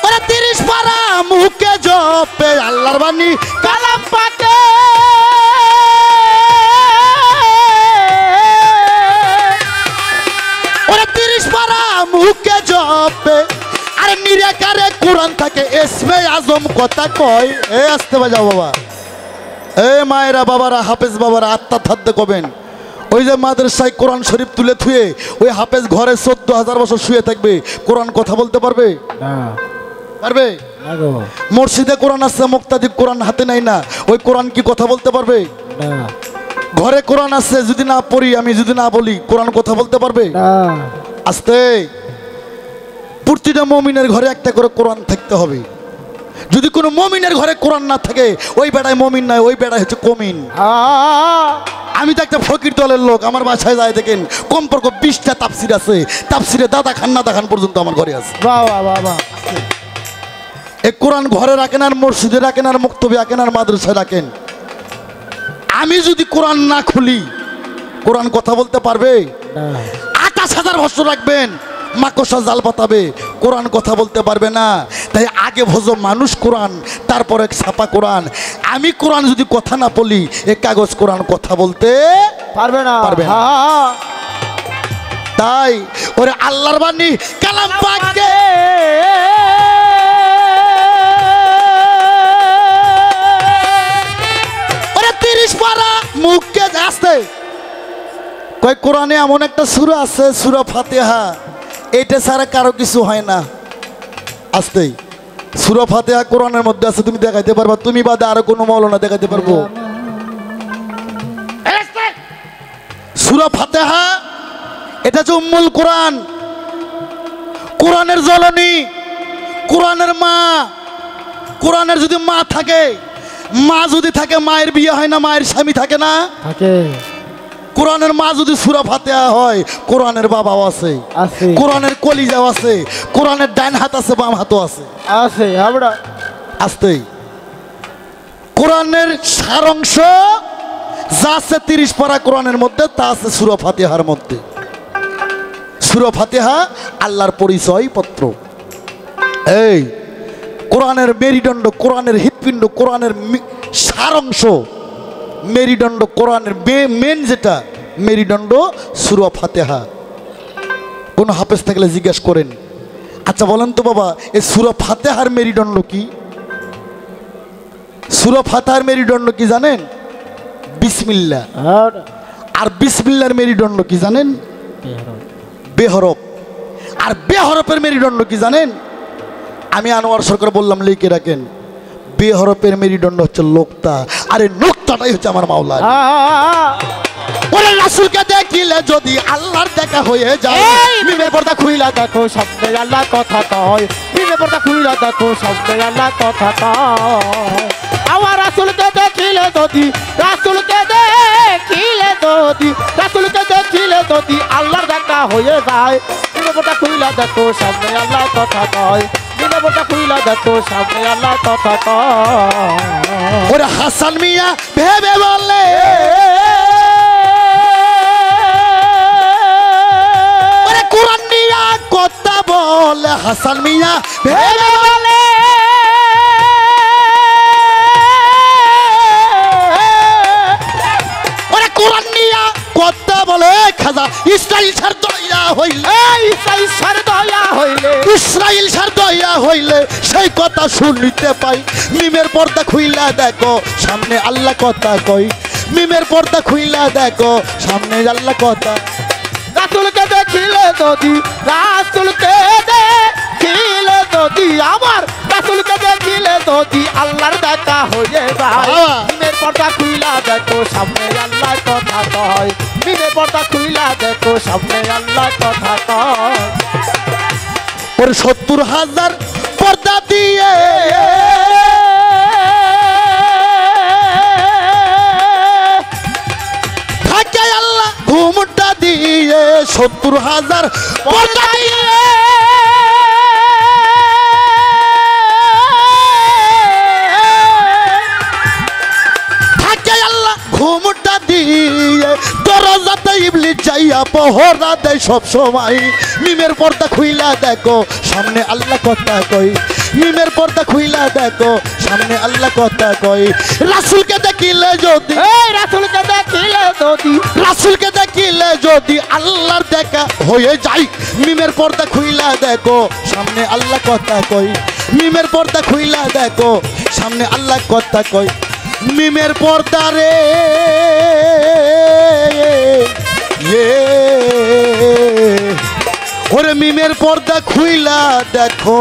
ওরে 30 পারা মুখে জপে আল্লাহর বাণী কালাম পাকে। মুখে জপে আর নিরাকারে কোরআন থাকে, ইসমে আজম কথা কয়। এ আসতে বাজাও বাবা, এ মায়েরা বাবারা, হাফেজ বাবারা আত্মা থাকতে কবেন। ওই যে মাদ্রাসায় কোরআন শরীফ তুলে থুয়ে ওই হাফেজ ঘরে 14,000 বছর শুয়ে থাকবে, কোরআন কথা বলতে পারবে? পারবে? মসজিদে কোরআন আছে, মুক্তাদি কোরআন হাতে নাই না, ওই কোরআন কি কথা বলতে পারবে? ঘরে কোরআন আছে, যদি না পড়ি, আমি যদি না বলি, কোরআন কথা বলতে পারবে? আস্তে, প্রতিটা মুমিনের ঘরে একটা করে কোরআন থাকতে হবে। যদি কোনো মুমিনের ঘরে কোরআন না থাকে, ওই বেড়ায় মুমিন নয়, ওই বেড়ায় হচ্ছে কমিন। আমি তো একটা ফকির দলের লোক, আমার বাসায় যায় দেখেন কমপক্ষে 20টা তাফসির আছে, তাফসিরে দাদা খান নাদা খান পর্যন্ত আমার ঘরে আছে। এই কোরআন ঘরে রাখেন, আর মসজিদে রাখেন, আর মুক্তবি রাখেন, আর মাদ্রাসায় রাখেন। আমি যদি কোরআন না খুলি, কোরআন কথা বলতে পারবে? 28,000 বছর রাখবেন, মাকড়সা জাল পাতাবে, কোরআন কথা বলতে পারবে না। তাই আগে ভোজো মানুষ কোরআন, তারপরে ছাপা কোরআন। আমি কোরআন যদি কথা না বলি, এই কাগজ কোরআন কথা বলতে পারবে না, পারবে না। তাই ওরে আল্লাহর বাণী কালাম পাকে, ওরে 30 পারা মুখে আসতে কয়। কোরআনে এমন একটা সূরা আছে, সূরা ফাতিহা, এটা ছাড়া কারো কিছু হয় না। আসতেই সূরা ফাতিহা কোরআনের মধ্যে আছে, তুমি দেখাইতে পারবা? তুমি বাদে আরো কোনো মাওলানা দেখাইতে পারবো? সূরা ফাতিহা এটা হচ্ছে উম্মুল কোরআন, কোরআনের জননী, কোরআনের মা। কোরআনের যদি মা থাকে, মা যদি থাকে, মায়ের বিয়ে হয় না? মায়ের স্বামী থাকে না? থাকে। কোরআনের মা যদি সূরা ফাতিহা হয়, কোরআনের বাবাও আছে, আছে। কোরআনের কলিজাও আছে, কোরআনের ডান হাত আছে, বাম হাতও আছে। আছে আমরা আসতেই কোরআনের সারাংশ যা আছে 30 পারা কোরআনের মধ্যে, তা আছে সূরা ফাতিহার মধ্যে। সূরা ফাতিহা আল্লাহর পরিচয় পত্র। এই কোরআনের মেরুদণ্ড, কোরআনের হৃৎপিণ্ড, কোরআনের সারাংশ, মেরুদণ্ড, কোরআনের মেন যেটা মেরুদণ্ড সূরা ফাতিহা। কোন হাফেজ থাকলে জিজ্ঞাসা করেন, আচ্ছা বলেন তো বাবা, এই সূরা ফাতিহার মেরুদণ্ড কি? সূরা ফাতিহার মেরুদণ্ড কি জানেন? বিসমিল্লাহ। আর বিসমিল্লাহর মেরুদণ্ড কি জানেন? বেহরফ। আর বেহরফের মেরুদণ্ড কি জানেন? আমি আনোয়ার সরকার বললাম, লিখে রাখেন। বেহরফের মেরুদণ্ড হচ্ছে লোকতা, আর এই লোকতাটাই হচ্ছে আমার মাওলা। ওরে রাসূলকে দেখিলে যদি আল্লাহর দেখা হয়ে যায়, মিমের পর্দা খুইলা দেখো সামনে আল্লাহ কথা কয়, মিমের পর্দা খুইলা দেখো সামনে আল্লাহ কথা কয়। আমার রাসূলকে দেখিলে যদি, রাসূলকে দেখিলে যদি, রাসূলকে দেখিলে যদি আল্লাহর দেখা হয়ে যায়, মিমের পর্দা খুইলা দেখো সামনে আল্লাহ কথা কয়, মিমের পর্দা খুইলা দেখো সামনে আল্লাহ কথা কয়। ওরে হাসান মিয়া ভেবে বলে, কোরআন নিয়া কথা বলে, হাসান মিয়া ভেবে বলে, ওরে কোরআন নিয়া কথা বলে, খাজা ইসরাইল সার দয়া হইলে, ইসরাইল সার দয়া হইলে, ইসরাইল সার দয়া হইলে সেই কথা শুনিতে পাই। মিমের পর্দা খুইলা দেখো সামনে আল্লাহ কথা কই, মিমের পর্দা খুইলা দেখো সামনে আল্লাহ কথা। রাসূলকে দেখিলে যদি, রাসূলকে দেখিলে যদি, আমার রাসূলকে দেখিলে যদি আল্লাহর দেখা হয়ে যায়, মিমের পর্দা খুইলা দেখো সামনে আল্লাহ কথা কয়, মিমের পর্দা খুইলা দেখো সামনে আল্লাহ কথা কয়। ওর 70,000 পর্দা দিয়ে থাকে আল্লাহ ঘুমটা দিয়ে, 70,000 পর্দা দিয়ে থাকে আল্লাহ ঘুমটা দিয়ে, দরজাতে ইবলিস যাইয়া পহরা দেয় সব সময়। মিমের পর্দা খুইলা দেখো সামনে আল্লাহ কথা কই, মিমের পর্দা খুইলা দেখো সামনে আল্লাহ কথা কই। রাসূলকে দেখিলে যদি, রাসূলকে দেখিলে যদি, রাসূলকে দেখিলে যদি আল্লাহর দেখা হয়ে যায়, মিমের পর্দা খুইলা দেখো সামনে আল্লাহ কথা কই, মিমের পর্দা খুইলা দেখো সামনে আল্লাহ কথা কই। মিমের পর্দা রে ওরে মিমের পর্দা খুইলা দেখো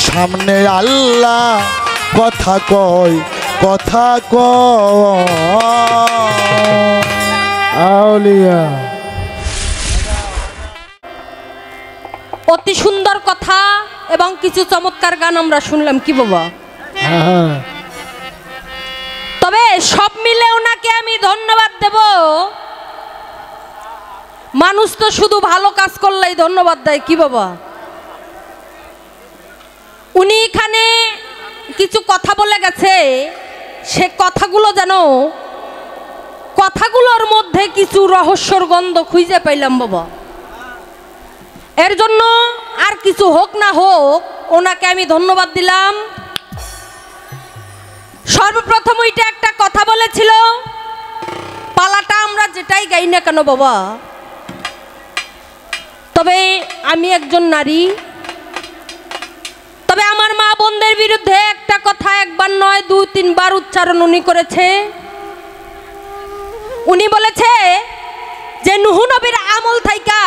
সামনে আল্লাহ কথা কয়, কথা কয়। আউলিয়া অতি সুন্দর কথা এবং কিছু চমৎকার গান আমরা শুনলাম, কি বাবা? তবে সব মিলে ওনাকে আমি ধন্যবাদ দেব। মানুষ তো শুধু ভালো কাজ করলেই ধন্যবাদ দেয়, কি বাবা? উনি এখানে কিছু কথা বলে গেছে, সে কথাগুলো যেন, কথাগুলোর মধ্যে কিছু রহস্যর গন্ধ খুঁজে পাইলাম বাবা। এর জন্য আর কিছু হোক না হোক ওনাকে আমি ধন্যবাদ দিলাম। সর্বপ্রথম ওইটা একটা কথা বলেছিল, পালাটা আমরা যেটাই গাই না কেন বাবা, তবে আমি একজন নারী, তবে আমার মা বোনদের বিরুদ্ধে একটা কথা একবার নয় 2-3 বার উচ্চারণ উনি করেছে। উনি বলেছে যে নূহ নবীর আমল থাইকা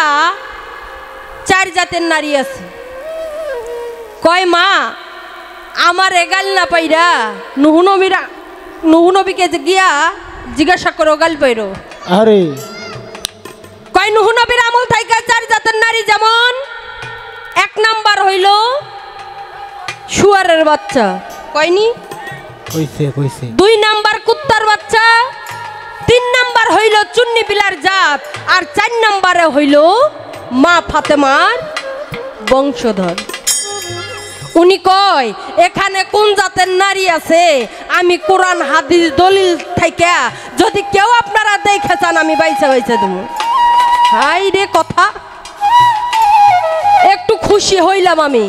4 জাতের নারী আছে। কয় মা আমার এগাল না পাইরা নূহ নবীকে গিয়া জিজ্ঞাসা করো গাল পাইরো। আরে কয় নূহ নবীর আমল থাইকা 4 জাতের নারী, যেমন 1 নাম্বার হইল শুয়ারের বাচ্চা, কয়নি? কইছে কইছে। 2 নাম্বার কুত্তার বাচ্চা, 3 নাম্বার হইল চুন্নি বিলার জাত, আর 4 নাম্বারে হইল মা ফাতেমার বংশধর। উনি কয় এখানে কোন জাতের নারী আছে, আমি কোরআন হাদিস দলিল থেকে যদি কেউ আপনারা দেখে চান আমি বাইচা বাইচা দেবো। হাই রে কথা, একটু খুশি হইলাম আমি।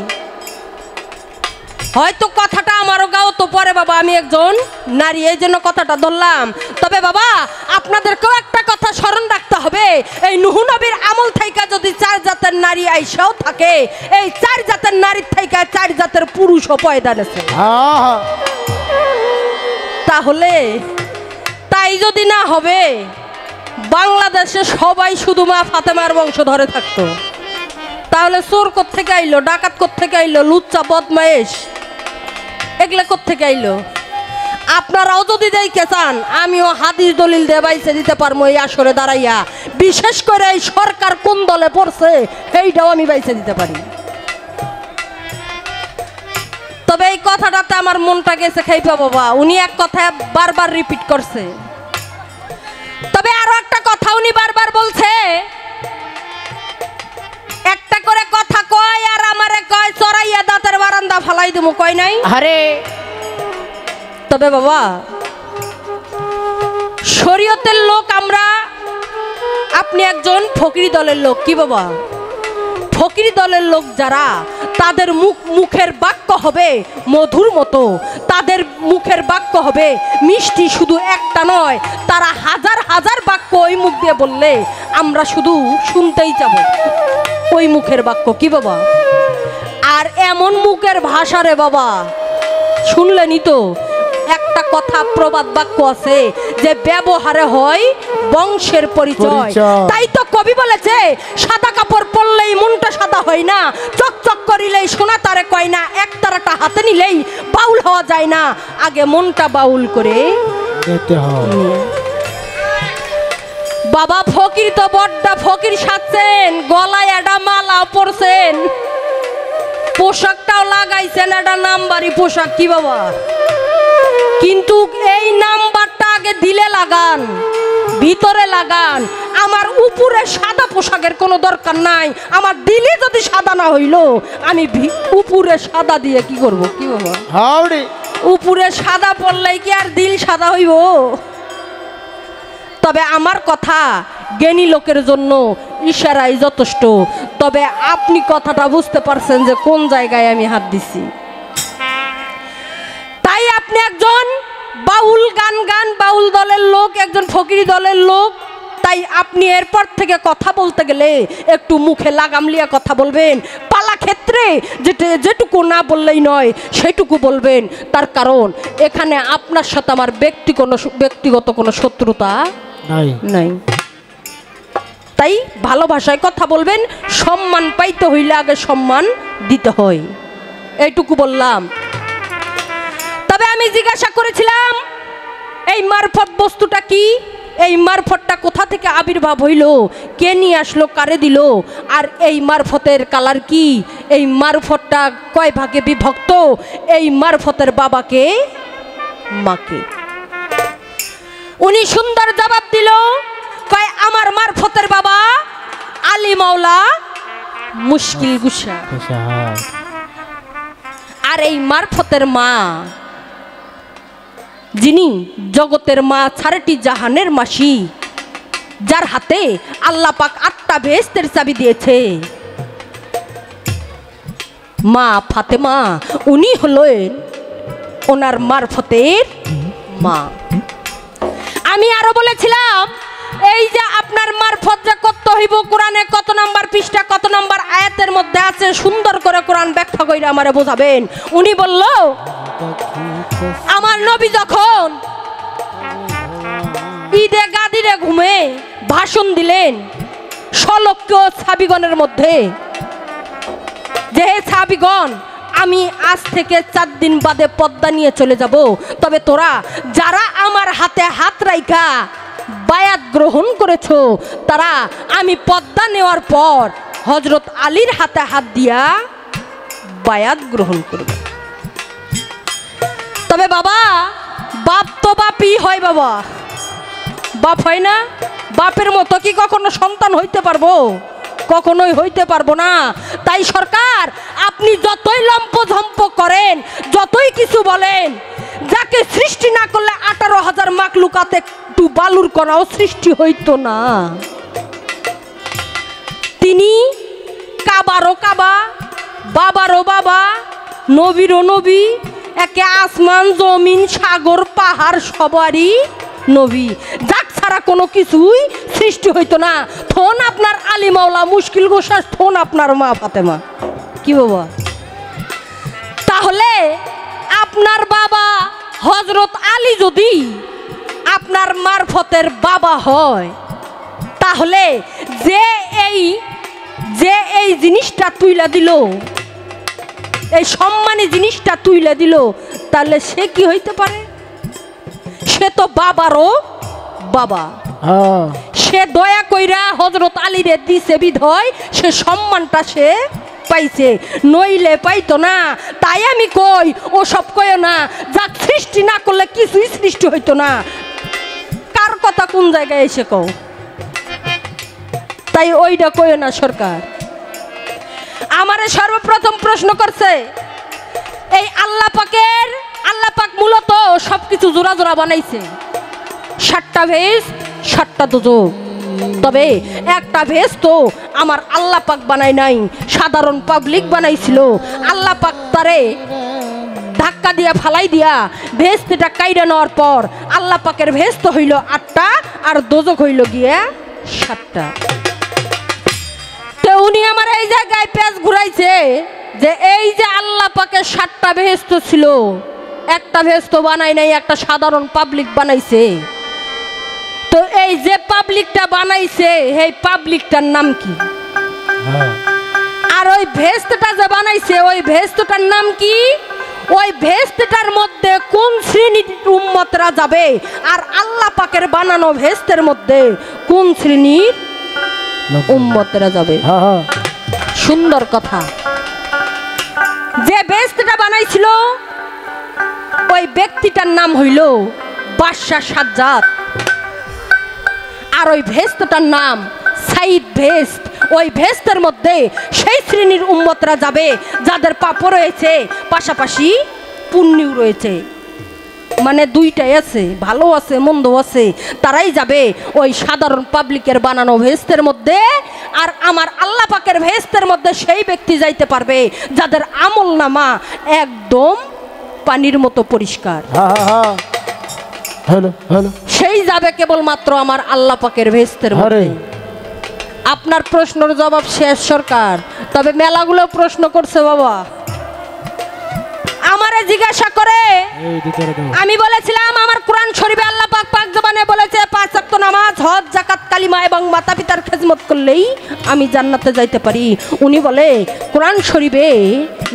হয়তো কথাটা আমারও গাও তো পরে বাবা, আমি একজন নারী এই জন্য কথাটা ধরলাম। তবে বাবা আপনাদেরকেও একটা কথা স্মরণ রাখতে হবে, এই নূহ নবীর আমল থেকে যদি 4 জাতের নারী আইসাও থাকে, এই 4 জাতের নারীর থেকে 4 জাতের পুরুষও পয়দা নেছে। তাহলে তাই যদি না হবে বাংলাদেশে সবাই শুধু মা ফাতেমার বংশ ধরে থাকতো, তাহলে চোর কোত্থেকে আইলো, ডাকাত কোত্থেকে আইলো, লুচ্চা বদমাইশ এগুলা কোত্থেকে আইলো? আপনারাও যদি দেখে চান আমিও হাদিস দলিল দিয়ে বাইছে দিতে পারবো এই আসরে দাঁড়াইয়া। বিশেষ করে এই সরকার কোন দলে পড়ছে সেইটাও আমি বাইছে দিতে পারি। তবে এই কথাটাতে আমার মনটা গেছে খাইপা বাবা, উনি এক কথা বারবার রিপিট করছে। তবে আরো একটা কথা উনি বারবার বলছে, একটা করে কথা কয় আর আমারে কয় চড়াইয়া দাঁতের বারান্দা ফালাই দেবো, কয় নাই? আরে তবে বাবা শরীয়তের লোক আমরা, আপনি একজন ফকিরি দলের লোক। কি বাবা? ফকিরি দলের লোক যারা, তাদের মুখের বাক্য হবে মধুর মতো, তাদের মুখের বাক্য হবে মিষ্টি, শুধু একটা নয়, তারা হাজার হাজার বাক্য ওই মুখ দিয়ে বললে আমরা শুধু শুনতেই যাব ওই মুখের বাক্য। কি বাবা? আর এমন মুখের ভাষা রে বাবা, শুনলেনই তো, একটা কথা প্রবাদ বাক্য আছে যে ব্যবহারে হয় বংশের পরিচয়। তাই তো কবি বলেছে, সাদা কাপড় পরলেই মনটা সাদা হয় না, চকচক করিলেই সোনা তারে কয় না, এক তারাটা হাতে নিলেই বাউল হওয়া যায় না, আগে মনটা বাউল করে যেতে হয়। বাবা ফকির তো বড্ডা ফকির সাজছেন, গলায় একটা মালা পরছেন, পোশাকটাও লাগাইছেন একটা নাম্বারি পোশাক। কি বাবা? কিন্তু এই নাম্বারটা আগে দিলে লাগান, ভিতরে লাগান। আমার উপরে সাদা পোশাকের কোনো দরকার নাই, আমার দিলে যদি সাদা না হইল আমি উপরে সাদা দিয়ে কি করব? কি বাবা? হাওড়ি উপরে সাদা পরলেই কি আর দিল সাদা হইব? তবে আমার কথা জ্ঞানী লোকের জন্য ইশারাই যথেষ্ট। তবে আপনি কথাটা বুঝতে পারছেন যে কোন জায়গায় আমি হাত দিছি। তাই আপনি একজন বাউল গান বাউল দলের লোক, একজন ফকিরি দলের লোক, তাই আপনি এরপর থেকে কথা বলতে গেলে একটু মুখে লাগাম লিয়া কথা বলবেন। পালা ক্ষেত্রে যেটুকু না বললেই নয় সেটুকু বলবেন। তার কারণ এখানে আপনার সাথে আমার ব্যক্তিগত কোনো শত্রুতা নাই। তাই ভালোবাসায় কথা বলবেন। সম্মান পাইতে হইলে আগে সম্মান দিতে হয়, এইটুকু বললাম। তবে আমি জিজ্ঞাসা করেছিলাম এই মারফত বস্তুটা কি, এই মারফতটা কোথা থেকে আবির্ভাব হইল, কে নিয়ে আসলো, কারে দিল, আর এই মারফতের কালার কি, এই মারফতটা কয় ভাগে বিভক্ত, এই মারফতের বাবাকে মাকে। উনি সুন্দর জবাব দিল, কয় আমার মারফতের বাবা আলী মাওলা মুশকিল গুসা, আর এই মারফতের মা যিনি জগতের মা, 4টি জাহানের মাসি, যার হাতে আল্লাহ পাক 8টা বেহেশতের চাবি দিয়েছে, মা ফাতেমা, উনি হলেন ওনার মারফতের মা। আমি আরো বলেছিলাম এই যে আপনার মারফত যে করতে হইব, কোরআনে কত নাম্বার পৃষ্ঠা কত নাম্বার আয়াতের মধ্যে আছে, সুন্দর করে কোরআন ব্যাখ্যা কইরা আমারে বোঝাবেন। উনি বলল আমার নবী যখন ঈদে গাদিরে ঘুমে ভাষণ দিলেন 100 লক্ষ সাহাবীগণের মধ্যে, যে সাহাবীগণ আমি আজ থেকে 4 দিন বাদে পদ্মা নিয়ে চলে যাব, তবে তোরা যারা আমার হাতে হাত রাইখা বায়াত গ্রহণ করেছো, তারা আমি পদ্মা নেওয়ার পর হযরত আলীর হাতে হাত দিয়া বায়াত গ্রহণ করবে। তবে বাবা বাপ তো বাপই হয় বাবা, বাপ হয় না? বাপের মতো কি কখনো সন্তান হইতে পারবো? কখনোই হইতে পারবো না। তাই সরকার, আপনি যতই লম্পঝম্প করেন, যতই কিছু বলেন, যাকে সৃষ্টি না করলে 18,000 মাকলুকাতে একটু বালুর কণাও সৃষ্টি হইতো না। তিনি কাবারও কাবা, বাবারও বাবা, নবীরও নবী, একে আসমান জমিন সাগর পাহাড় সবারই নবী, যাক ছাড়া কোনো কিছুই সৃষ্টি হইতো না। থন আপনার আলী মাওলা মুশকিল গোসাস, থন আপনার মা ফাতেমা। কি বাবা? তাহলে আপনার বাবা হজরত আলী যদি আপনার মারফতের বাবা হয়, তাহলে যে এই জিনিসটা তুইলা দিল, এই সম্মানী জিনিসটা তুইলা দিল, তাহলে সে কি হইতে পারে? সে তো বাবারও বাবা। সে দয়া কইরা হজরত আলীরে দিছে বিধয় সে সম্মানটা সে পাইছে, নইলে পাইতো না। তাই আমি কই, ও সব কয় না, যাক সৃষ্টি না করলে কিছুই সৃষ্টি হইতো না। কার কথা কোন জায়গায় এসে কও? তাই ওইটা কয় না সরকার। আমারে সর্বপ্রথম প্রশ্ন করছে এই আল্লাহ পাক মূলত সবকিছু জোড়া জোড়া বানাইছে, 7টা ভেজ 7টা দোজখ। তবে একটা ভেজ তো আমার আল্লাহ পাক বানায় নাই, সাধারণ পাবলিক বানাইছিল। আল্লাহ পাক তারে ধাক্কা দিয়া ফালাই দিয়া ভেস্তিটা কাইরা নেওয়ার পর আল্লাহ পাকের ভেস্ত হইল 8টা আর দোজখ হইল গিয়া 7টা। তো উনি আমার এই জায়গায় পেঁচ ঘুরাইছে যে এই যে আল্লাহ পাকের 7টা ভেস্ত ছিল, একটা ভেস্ত বানায় নাই, একটা সাধারণ পাবলিক বানাইছে। তো এই যে পাবলিকটা বানাইছে এই পাবলিকটার নাম কি? আর ওই ভেস্টটা যে বানাইছে ওই ভেস্টটার নাম কি? ওই ভেস্টটার মধ্যে কোন শ্রেণীর উম্মতরা যাবে? আর আল্লাহ পাকের বানানো ভেস্টের মধ্যে কোন শ্রেণীর উম্মতরা যাবে? সুন্দর কথা। যে ভেস্টটা বানাইছিল ওই ব্যক্তিটার নাম হইল বাদশাহ সাজ্জাদ, আর ওই ভেস্টটার নাম সাইদ ভেস্ট। ওই ভেস্টের মধ্যে সেই শ্রেণীর উম্মতরা যাবে যাদের পাপও রয়েছে, পাশাপাশি পুণ্যও রয়েছে, মানে দুইটাই আছে, ভালো আছে মন্দ আছে। তারাই যাবে ওই সাধারণ পাবলিকের বানানো ভেস্টের মধ্যে। আর আমার আল্লাহ পাকের ভেস্টের মধ্যে সেই ব্যক্তি যাইতে পারবে যাদের আমল নামা একদম পানির মতো পরিষ্কার। সেই যাবে কেবলমাত্র আমার আল্লাহ পাকের ভেস্টের মধ্যে। আপনার প্রশ্নের জবাব শেষ সরকার। তবে মেলাগুলো প্রশ্ন করছে বাবা, আমারে জিজ্ঞাসা করে। আমি বলেছিলাম আমার কোরআন শরীফে আল্লাহ পাক পাক জবানে বলেছে 5 ওয়াক্ত নামাজ, হজ, যাকাত, কালিমা এবং মাতা পিতার খেদমত করলেই আমি জান্নাতে যাইতে পারি। উনি বলে কোরআন শরীফে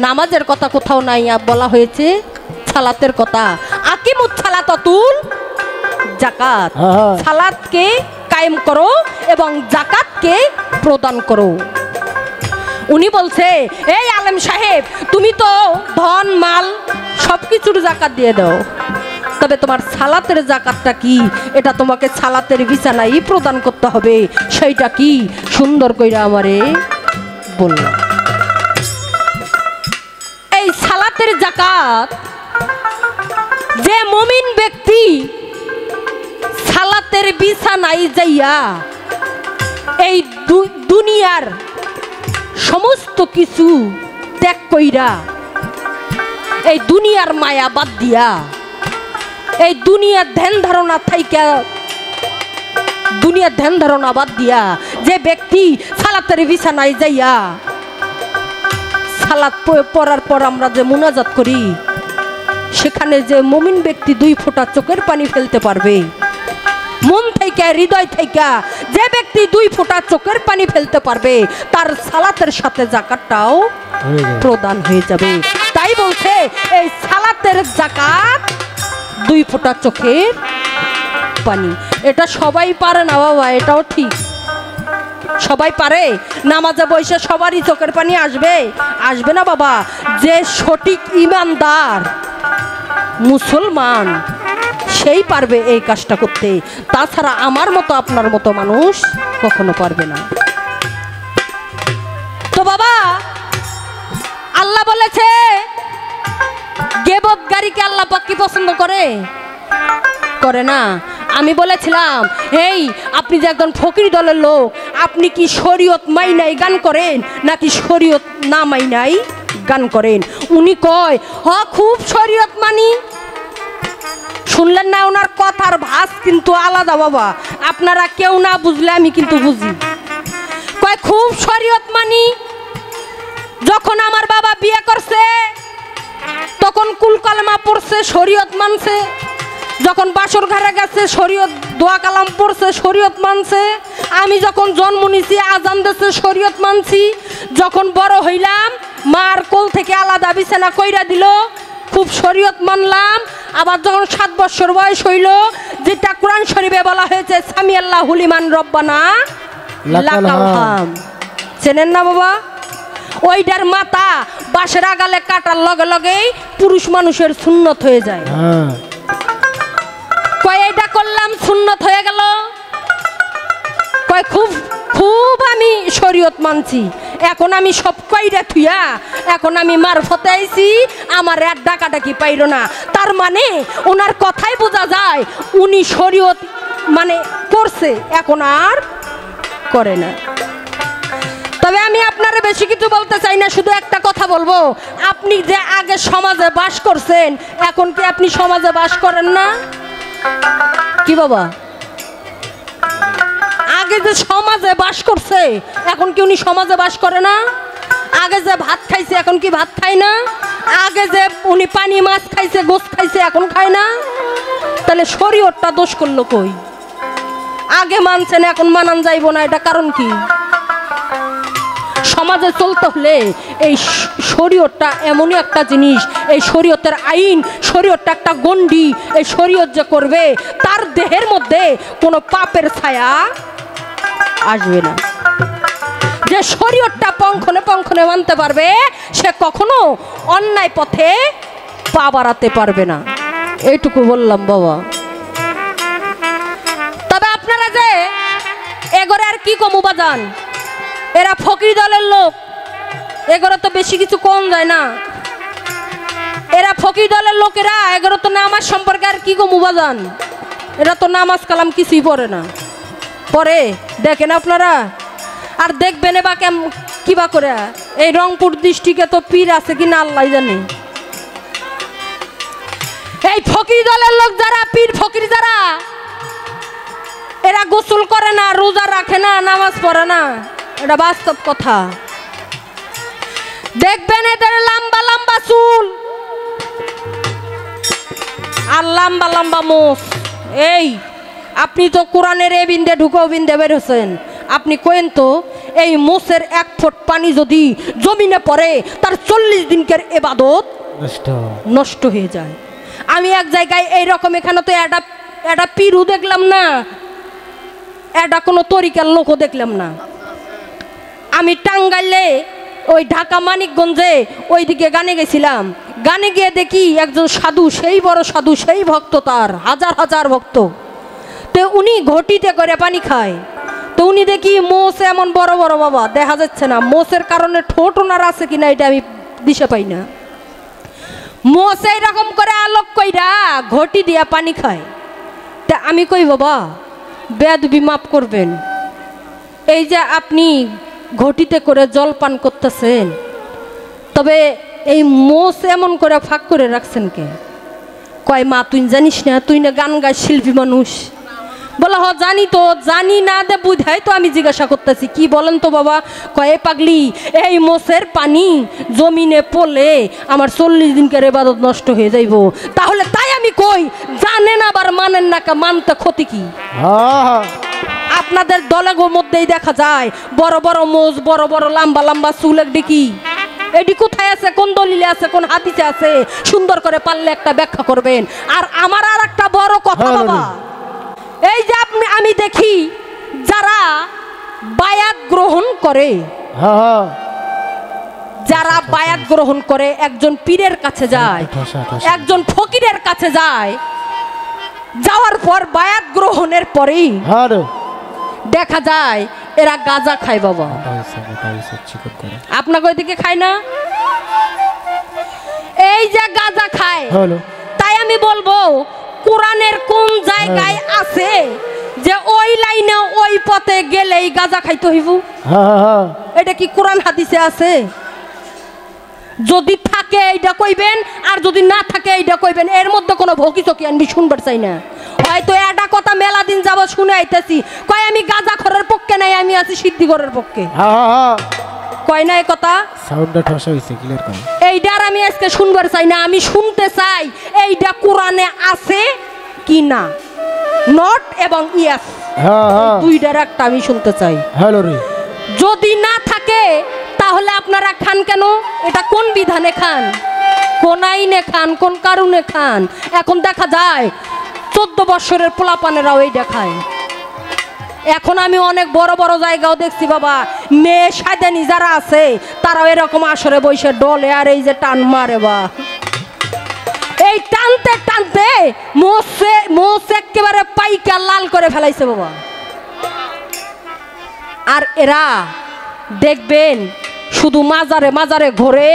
নামাজের কথা কোথাও নাই, বলা হয়েছে সালাতের কথা। আকিমুত সালাতাতুল যাকাত, সালাতকে কায়েম করো এবং যাকাতকে প্রদান করো। উনি বলছে এই আলেম সাহেব, তুমি তো ধন মাল সবকিছুর যাকাত দিয়ে দাও, তবে তোমার সালাতের যাকাতটা কি? এটা তোমাকে সালাতের বিছানায় প্রদান করতে হবে। সেইটা কি? সুন্দর কইরা আমারে বললাম। এই সালাতের যাকাত যে মুমিন ব্যক্তি সালাতের বিছানায় যাইয়া এই দুনিয়ার সমস্ত কিছু ত্যাগ কইরা, এই দুনিয়ার মায়া বাদ দিয়া, এই দুনিয়ার ধ্যান ধারণা থাইকা, দুনিয়ার ধ্যান ধারণা বাদ দিয়া যে ব্যক্তি সালাতের বিছানায় যাইয়া সালাত পড়ার পর আমরা যে মুনাজাত করি, সেখানে যে মুমিন ব্যক্তি 2 ফোঁটা চোখের পানি ফেলতে পারবে, মন থেকে হৃদয় থেকে যে ব্যক্তি 2 ফোঁটা চোখের পানি ফেলতে পারবে, তার সালাতের সাথে যাকাতটাও প্রদান হয়ে যাবে। তাই বলছে এই সালাতের যাকাত 2 ফোঁটা চোখের পানি। এটা সবাই পারে না বাবা, এটাও ঠিক। সবাই পারে নামাজে বসে সবারই চোখের পানি আসবে? আসবে না বাবা। যে সঠিক ইমানদার মুসলমান সে সেই পারবে এই কাজটা করতে, তাছাড়া আমার মতো আপনার মতো মানুষ কখনো পারবে না। তো বাবা, আল্লাহ বলেছে গেবতগারীকে আল্লাহ পাক কি পছন্দ করে? করে না। আমি বলেছিলাম, এই আপনি যে একজন ফকির দলের লোক, আপনি কি শরীয়ত মাইনাই গান করেন নাকি শরীয়ত না মাইনাই গান করেন? উনি কয়, হ খুব শরীয়ত মানি। শুনলেন না ওনার কথার ভাস কিন্তু আলাদা বাবা, আপনারা কেউ না বুঝলে আমি কিন্তু বুঝি। কয় খুব শরীয়ত মানি। যখন আমার বাবা বিয়ে করছে তখন কুল কালেমা পড়ছে, শরীয়ত মানছে। যখন বাসর ঘরে গেছে শরীয়ত দোয়া কালাম পড়ছে, শরীয়ত মানছে। আমি যখন জন্ম নিছি আজান দিছে, শরীয়ত মানছি। যখন বড় হইলাম মার কোল থেকে আলাদা বিছানা কইরা দিল, খুব শরীয়ত মানলাম। আবার যখন 7 বছর বয়স হইল, যেটা কোরআন শরীফে বলা হয়েছে সামি আল্লাহু লিমান রব্বানা লাকাল হাম, চেনেন না বাবা? ওইটার মাথা বাঁশের আগালে কাটার লগে লগেই পুরুষ মানুষের সুন্নত হয়ে যায়। কয় এইটা করলাম সুন্নত হয়ে গেল। কয় খুব খুব আমি শরীয়ত মানছি। এখন আমি সব কইরা থুইয়া এখন আমি মারফতে আইছি, আমার আর ডাকাডাকি পাইল না। তার মানে ওনার কথাই বোঝা যায় উনি শরীয়ত মানে করছে, এখন আর করে না। তবে আমি আপনারা বেশি কিছু বলতে চাই না, শুধু একটা কথা বলবো, আপনি যে আগে সমাজে বাস করছেন, এখন কি আপনি সমাজে বাস করেন না? কি বাবা, আগে যে সমাজে বাস করছে এখন কি উনি সমাজে বাস করে না? আগে যে ভাত খাইছে এখন কি ভাত খায় না? আগে যে উনি পানি মাছ খাইছে, গোশ খাইছে, এখন খায় না? তাহলে শরীয়তটা দোষ করলো কই? আগে মানছেন এখন মানান যাইব না, এটা কারণ কি? সমাজে চলতে হলে এই শরীয়তটা এমনই একটা জিনিস, এই শরীয়তের আইন, শরীয়তটা একটা গণ্ডি। এই শরীয়ত যে করবে তার দেহের মধ্যে কোনো পাপের ছায়া আসবে না। যে শরীয়তটা পঙ্খনে পঙ্খনে মানতে পারবে সে কখনো অন্যায় পথে পা বাড়াতে পারবে না। এইটুকু বললাম বাবা। তবে আপনারা যে এগরে আর কি কমু বাজান, এরা ফকির দলের লোক, এগোরা তো বেশি কিছু কম যায় না। এরা ফকির দলের লোকেরা, এগোরা তো নামাজ সম্পর্কে আর কি কমু বাজান, এরা তো নামাজ কালাম কিছুই পড়ে না। পরে দেখেন আপনারা, আর দেখবেন বা কিবা করে। এই রংপুর ডিস্ট্রিক্টে তো পীর আছে কি না আল্লাহ জানে। এই ফকির দলের লোক যারা, পীর ফকির যারা, এরা গোসল করে না, রোজা রাখে না, নামাজ পড়ে না। এটা বাস্তব কথা। দেখবেন এদের লম্বা লম্বা চুল আর লম্বা লম্বা মোষ। এই আপনি তো কোরআনের এ বিন্দে ঢুকো বিন্দে বের হচ্ছেন, আপনি কইন তো এই মোষের 1 ফুট পানি যদি জমিনে পড়ে তার 40 দিনকের ইবাদত নষ্ট হয়ে যায়। আমি এক জায়গায় এইরকম, এখানে তো একটা পীরও দেখলাম না, এটা কোনো তরিকার লোকও দেখলাম না। আমি টাঙ্গাইলে ওই ঢাকা মানিকগঞ্জে ওইদিকে গানে গেছিলাম। গানে গিয়ে দেখি একজন সাধু, সেই বড় সাধু, সেই ভক্ত, তার হাজার হাজার ভক্ত। তো উনি ঘটিতে করে পানি খায়। তো উনি দেখি মোষ এমন বড় বড় বাবা দেখা যাচ্ছে না, মোষের কারণে ঠোঁট ওনার আছে কিনা এটা আমি দিশে পাই না। মোষ এইরকম করে আলোক কইরা ঘটি দিয়া পানি খায়। তা আমি কই বাবা বেয়াদবি মাফ করবেন, এই যে আপনি ঘটিতে করে জল পান করতেছেন, তবে এই মোষ এমন করে ফাঁক করে রাখছেন কে? কয় মা তুই জানিস না, তুই না গান গায় শিল্পী মানুষ। বলে হ জানি তো, জানি না দে বুঝাই তো আমি জিজ্ঞাসা করতেছি কি বলেন তো বাবা। কয় পাগলি, এই মোষের পানি জমিনে পড়লে আমার 40 দিনকার ইবাদত নষ্ট হয়ে যাইব। তাহলে তাই আমি কই, জানেন আবার মানেন না, মানতে ক্ষতি কি? আপনাদের দলের মধ্যেই দেখা যায় বড় বড় মোষ, বড় বড় লম্বা লম্বা চুল। একদিকে এটি কোথায় আছে, কোন দলিলে আছে, কোন হাদিসে আছে? সুন্দর করে পারলে একটা ব্যাখ্যা করবেন। আর আমার আর একটা বড় কথা বাবা, এই যে আমি দেখি যারা বায়াত গ্রহণ করে, যারা বায়াত গ্রহণ করে একজন পীরের কাছে যায়, একজন ফকিরের কাছে যায়, যাওয়ার পর বায়াত গ্রহণের পরেই হ্যাঁ রে দেখা যায় এরা গাঁজা খায় বাবা। আপনাকে ওইদিকে খায় না? এই যে গাঁজা খায়, হলো তাই আমি বলবো কোরআনের কোন জায়গায় আছে যে ওই লাইনে ওই পথে গেলেই গাঁজা খাইতে হইব? হ্যাঁ হ্যাঁ এটা কি কোরআন হাদিসে আছে? যদি থাকে এইটা কইবেন, আর যদি না থাকে এইটা কইবেন। এর মধ্যে কোনো ভকি চকি আমি শুনবার চাই না। হয়তো এটা কথা মেলা দিন যাব শুনে আইতেছি, কয় আমি গাঁজা খরের পক্ষে নাই, আমি আছি সিদ্ধিগরের পক্ষে। হ্যাঁ হ্যাঁ কয় না এই কথা? সাউন্ডটা ঠসা হইছে ক্লিয়ার করে। এইটার আমি আজকে শুনবার চাই না, আমি শুনতে চাই এইটা কোরআনে আছে কি না। নট এবং ইয়েস, হ্যাঁ হ্যাঁ দুইটার একটা আমি শুনতে চাই। হ্যালো রে যদি না থাকে তাহলে আপনারা খান কেন? এটা কোন বিধানে খান, কোন আইনে খান, কোন কারণে খান? এখন দেখা যায় 14 বছরের পোলাপানেরাও এইটা খায়। এখন আমি অনেক বড় বড় জায়গাও দেখছি বাবা, মেয়ে সাদেনি যারা আছে তারাও এরকম আসরে বসে ডলে আর এই যে টান মারে বা এই টানতে টানতে মোষ একেবারে পাইকা লাল করে ফেলাইছে বাবা। আর এরা দেখবেন শুধু মাজারে মাজারে ঘোরে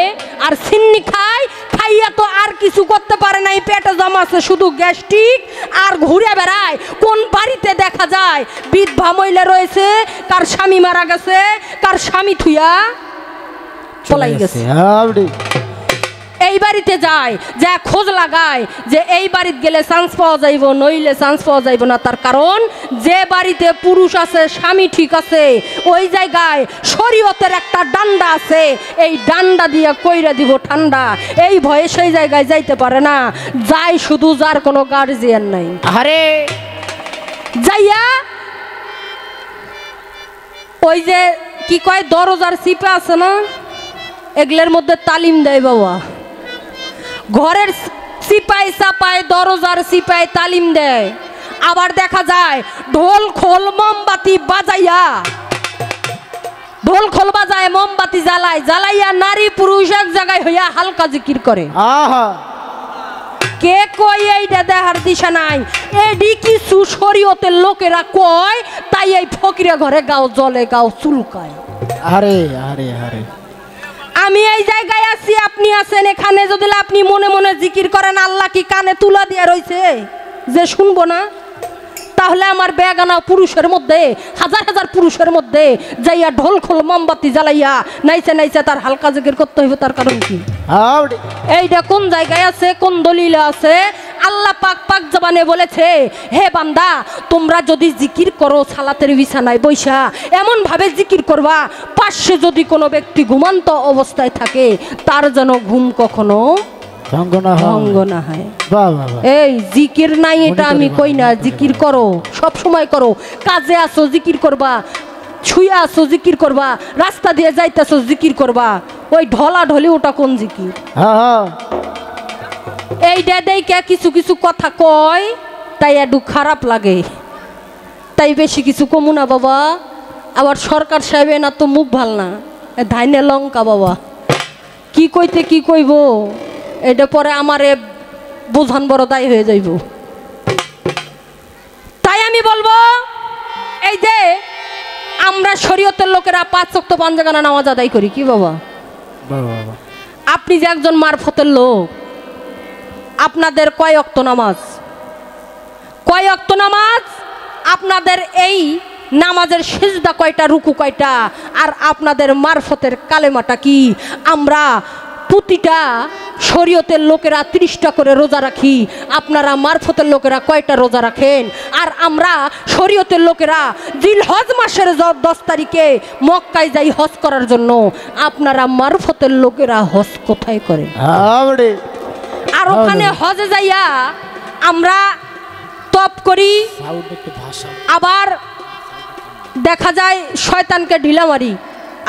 আর সিন্নি খায়, খাইয়া তো আর কিছু করতে পারে নাই, পেটে জমাছে শুধু গ্যাস্ট্রিক, আর ঘুরে বেড়ায়। কোন বাড়িতে দেখা যায় বিধবা মহিলা রয়েছে, কার স্বামী মারা গেছে, কার স্বামী থুইয়া চলাই গেছে, এই বাড়িতে যায়, যা খোঁজ লাগায় যে এই বাড়িতে গেলে চান্স পাওয়া যাইব, নইলে চান্স পাওয়া যাইব না। তার কারণ যে বাড়িতে পুরুষ আছে, স্বামী ঠিক আছে, ওই জায়গায় শরীয়তের একটা ডান্ডা আছে, এই ডান্ডা দিয়ে কইরা দিব ঠান্ডা। এই ভয়ে সেই জায়গায় যাইতে পারে না, যায় শুধু যার কোনো গার্জিয়ান নাই। আরে যাইয়া ওই যে কি কয় দরজার চিপে আছে না, এগুলোর মধ্যে তালিম দেয় বাবা। ঘরের সিপাই চাপায়, দরজার সিপাই তালিম দেয়। আবার দেখা যায় ঢোল খোল মোমবাতি বাজাইয়া, ঢোল খোল বাজায়, মোমবাতি জ্বালায়, জ্বালাইয়া নারী পুরুষ এক জায়গায় হইয়া হালকা জিকির করে। আহা কে কই এইটা দেখার দিশা নাই। এডি কিছু শরীয়তের লোকেরা কয়, তাই এই ফকিরা ঘরে গাও জ্বলে, গাও চুলকায়। আরে আরে আরে আমি এই জায়গায় আছি, আপনি আছেন এখানে, যদি আপনি মনে মনে জিকির করেন, আল্লাহ কি কানে তুলা দিয়ে রইছে যে শুনবো না? তাহলে আমার বেগানা পুরুষের মধ্যে, হাজার হাজার পুরুষের মধ্যে যাইয়া ঢোল খোল মোমবাতি জ্বালাইয়া নাইছে নাইছে তার হালকা জিকির করতে হইব। তার কারণ কি? এইটা কোন জায়গায় আছে, কোন দলিলে আছে? আল্লাহ পাক পাক জবানে বলেছে, হে বান্দা তোমরা যদি জিকির করো সালাতের বিছানায় বৈশা, এমন ভাবে জিকির করবা পাশে যদি কোনো ব্যক্তি ঘুমান্ত অবস্থায় থাকে তার যেন ঘুম কখনো ভঙ্গ না হয়। এই জিকির নাই এটা আমি কই না, জিকির করো, সব সময় করো। কাজে আসো জিকির করবা, ছুঁয়ে আসো জিকির করবা, রাস্তা দিয়ে যাইতেছো জিকির করবা। ওই ঢলা ঢলি ওটা কোন জিকির? এই দেখে কিছু কিছু কথা কয়, তাই একটু খারাপ লাগে, তাই বেশি কিছু কমু না বাবা। আবার সরকার সাহেব না তো মুখ ভাল না, ধাইনে লঙ্কা বাবা, কি কইতে কি কইব এটা পরে আমারে বোঝান বড় দায় হয়ে যাইব। তাই আমি বলবো, এই যে আমরা শরীয়তের লোকেরা 5 ওয়াক্ত পাঞ্জাগানা নামাজ আদায় করি, কি বাবা? আপনি যে একজন মারফতের লোক, আপনাদের কয় ওয়াক্ত নামাজ? কয় ওয়াক্ত নামাজ? আপনাদের এই নামাজের সিজদা কয়টা, রুকু কয়টা, আর আপনাদের মারফতের কালেমাটা কি? আমরা প্রতিটা শরীয়তের লোকেরা 30টা করে রোজা রাখি, আপনারা মারফতের লোকেরা কয়টা রোজা রাখেন? আর আমরা শরীয়তের লোকেরা জিলহজ মাসের 10 তারিখে মক্কায় যাই হজ করার জন্য, আপনারা মারফতের লোকেরা হজ কোথায় করেন? আর ওখানে হজে যাইয়া আমরা তপ করি, আবার দেখা যায় শয়তানকে ঢিলা মারি।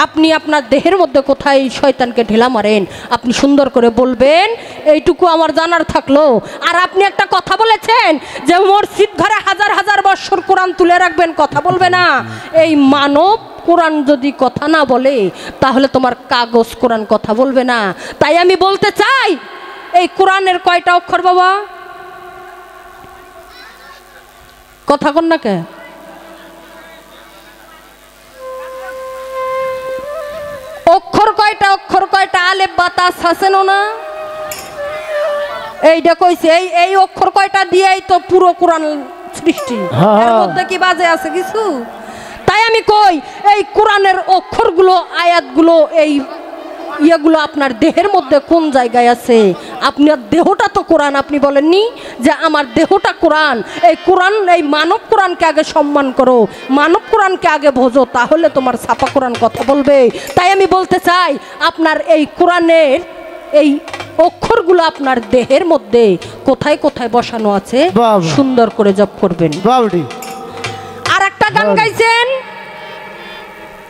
আপনি আপনার দেহের মধ্যে কোথায় শয়তানকে ঢিলা মারেন আপনি সুন্দর করে বলবেন, এইটুকু আমার জানার থাকলো। আর আপনি একটা কথা বলেছেন যে মসজিদ ঘরে হাজার হাজার বছর কোরআন তুলে রাখবেন, কথা বলবে না। এই মানব কোরআন যদি কথা না বলে তাহলে তোমার কাগজ কোরআন কথা বলবে না। তাই আমি বলতে চাই, এই কোরআনের কয়টা অক্ষর বাবা? কথা কন না কে? অক্ষর কয়টা? অক্ষর কয়টা? আলেফ বাতাস হাসেন না এইটা কইছে। এই অক্ষর কয়টা দিয়েই তো পুরো কোরআন সৃষ্টি। এর মধ্যে কি বাজে আছে কিছু? তাই আমি কই এই কোরআনের অক্ষরগুলো, আয়াতগুলো, এই ইয়েগুলো আপনার দেহের মধ্যে কোন জায়গায় আছে? আপনার দেহটা তো কোরআন। আপনি বলেননি যে আমার দেহটা কোরআন? এই কোরআন, এই মানব কোরআনকে আগে সম্মান করো, মানব কোরআনকে আগে ভোজো, তাহলে তোমার ছাপা কোরআন কথা বলবে। তাই আমি বলতে চাই আপনার এই কোরআনের এই অক্ষরগুলো আপনার দেহের মধ্যে কোথায় কোথায় বসানো আছে সুন্দর করে জপ করবেন। আর একটা গান গাইছেন,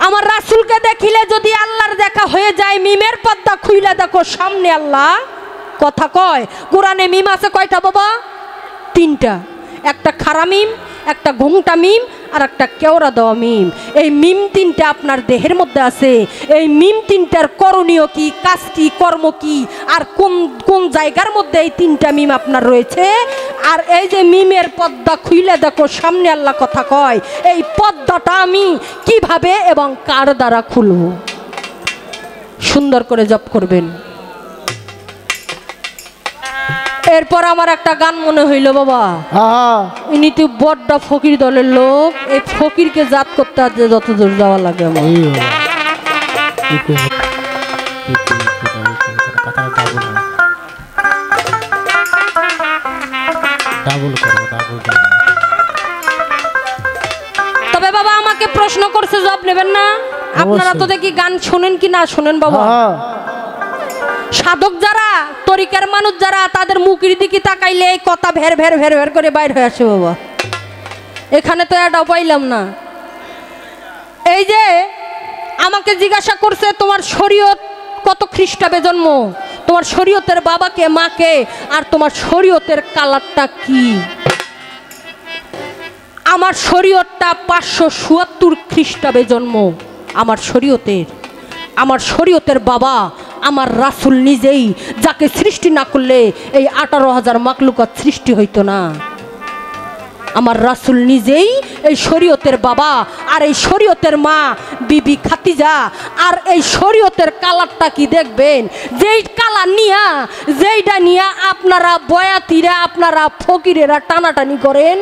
আমার রাসূলকে দেখিলে যদি আল্লাহর দেখা হয়ে যায়, মিমের পর্দা খুইলা দেখো সামনে আল্লাহ। কথা কয় কোরআনে মিম আছে কয়টা বাবা? 3টা। একটা খাড়া মিম, একটা ঘুংটা মিম, আর একটা কেওড়া দেওয়া মিম। এই মিম 3টা আপনার দেহের মধ্যে আছে। এই মিম 3টার করণীয় কি, কাজ কি, কর্ম কি, আর কোন কোন জায়গার মধ্যে এই 3টা মিম আপনার রয়েছে। আর এই যে মিমের পর্দা খুইলে দেখো সামনে আল্লাহ কথা কয়, এই পর্দাটা আমি কিভাবে এবং কার দ্বারা খুলব? সুন্দর করে জপ করবেন। এরপর আমার একটা গান মনে হইল বাবা, ইনি তো বড্ডা ফকির দলের লোক। এই ফকিরকে জাত করতে আজ যত দূর যাওয়া লাগে আমার। তবে বাবা আমাকে প্রশ্ন করছে, জবাব নেবেন না? আপনারা তো দেখি গান শোনেন কি না শোনেন বাবা? সাধক যারা, তরিকার মানুষ যারা, তাদের মুখের দিকে তাকাইলে এই কথা ভের ভের ভের ভের করে বাইর হয়ে আসে বাবা। এখানে তো এটাও পাইলাম না। এই যে আমাকে জিজ্ঞাসা করছে তোমার শরীয়ত কত খ্রিস্টাব্দে জন্ম, তোমার শরীয়তের বাবাকে মাকে, আর তোমার শরীয়তের কালারটা কি? আমার শরীয়তটা 577 খ্রিস্টাব্দে জন্ম আমার শরীয়তের। আমার শরীয়তের বাবা আমার রাসূল নিজেই, যাকে সৃষ্টি না করলে এই 18,000 মাখলুকাত সৃষ্টি হইতো না। আমার রাসূল নিজেই এই শরীয়তের বাবা, আর এই শরীয়তের মা বিবি খাদিজা। আর এই শরীয়তের কালারটা কি দেখবেন, যেই কালার নিয়া, যেইটা নিয়া আপনারা বয়াতিরা, আপনারা ফকিরেরা টানাটানি করেন,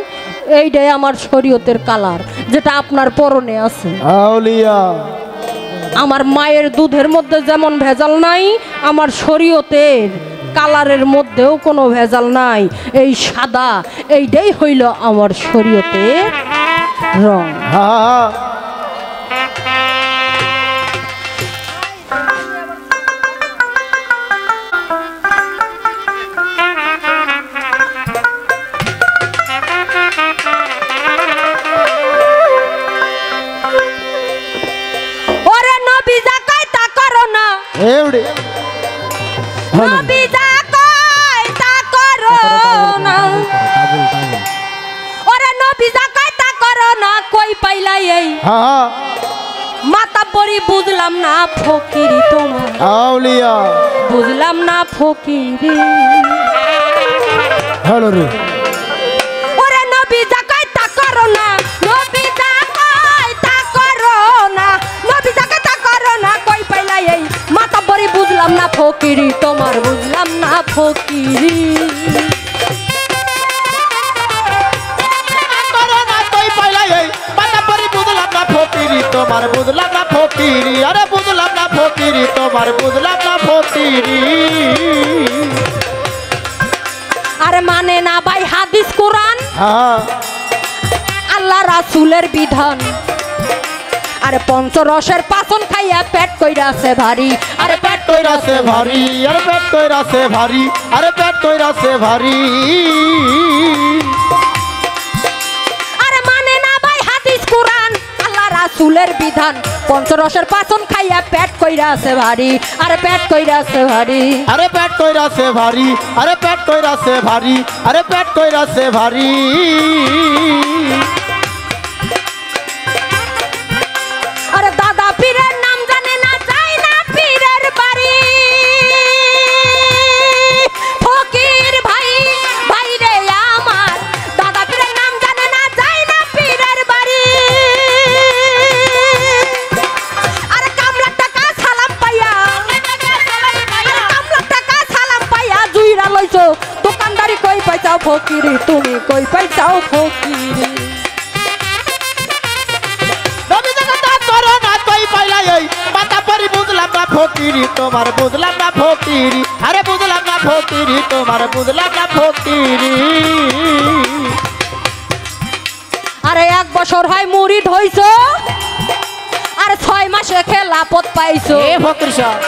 এইটাই আমার শরীয়তের কালার, যেটা আপনার পরনে আছে। আউলিয়া আমার মায়ের দুধের মধ্যে যেমন ভেজাল নাই, আমার শরীয়তের কালারের মধ্যেও কোনো ভেজাল নাই। এই সাদা, এইটাই হইল আমার শরীয়তের রং। মাতা পরি বুঝলাম না ফকিরি তোমার, আউলিয়া বুঝলাম না ফকিরি। হ্যালো রে, ওরে নবী যাকাই তা করো না, নবী যাকাই তা করো না, নবী যাকাই তা করো না, কই পাইলা এই মাতা পরি বুঝলাম না ফকিরি তোমার, বুঝলাম না ফকিরি। তোমার বুঝলাম না ফকিরি, আরে বুঝলাম না ফকিরি তোমার, বুঝলাম না ফকিরি। আরে মানে না ভাই হাদিস কোরআন, আল্লাহ রাসূলের বিধান। আরে পঞ্চরসের পাচন খাইয়া পেট কইরাছে ভারী, আরে পেট কইরাছে ভারী, আরে পেট কইরাছে ভারী, আরে পেট কইরাছে ভারী। রাসূলের বিধান, পঞ্চরসের পাচন খাইয়া পেট কইরাছে ভারী, আরে পেট কইরাছে ভারী, আরে পেট কইরাছে ভারী, আরে পেট কইরাছে ভারী, আরে পেট কইরাছে ভারী। আরে দাদা পীরের নাম জানে না, যায় না পীরের বাড়ি। ফকির ভাই, ভাই রে আমার, দাদা পীরের নাম জানে না, যায় ফকিরি তুমি কই পাইছাও ফকিরি নবী জগতার করোনা কই পাইলা এই মাতা পরি বুঝলাম না ফকিরি তোমার বুঝলাম না ফকিরি আরে বুঝলাম না ফকিরি তোমার বুঝলাম না ফকিরি আরে 1 বছর হয় মুরিদ হইছো আর 6 মাসে খেলাপত পাইছো এ ফকির সাহেব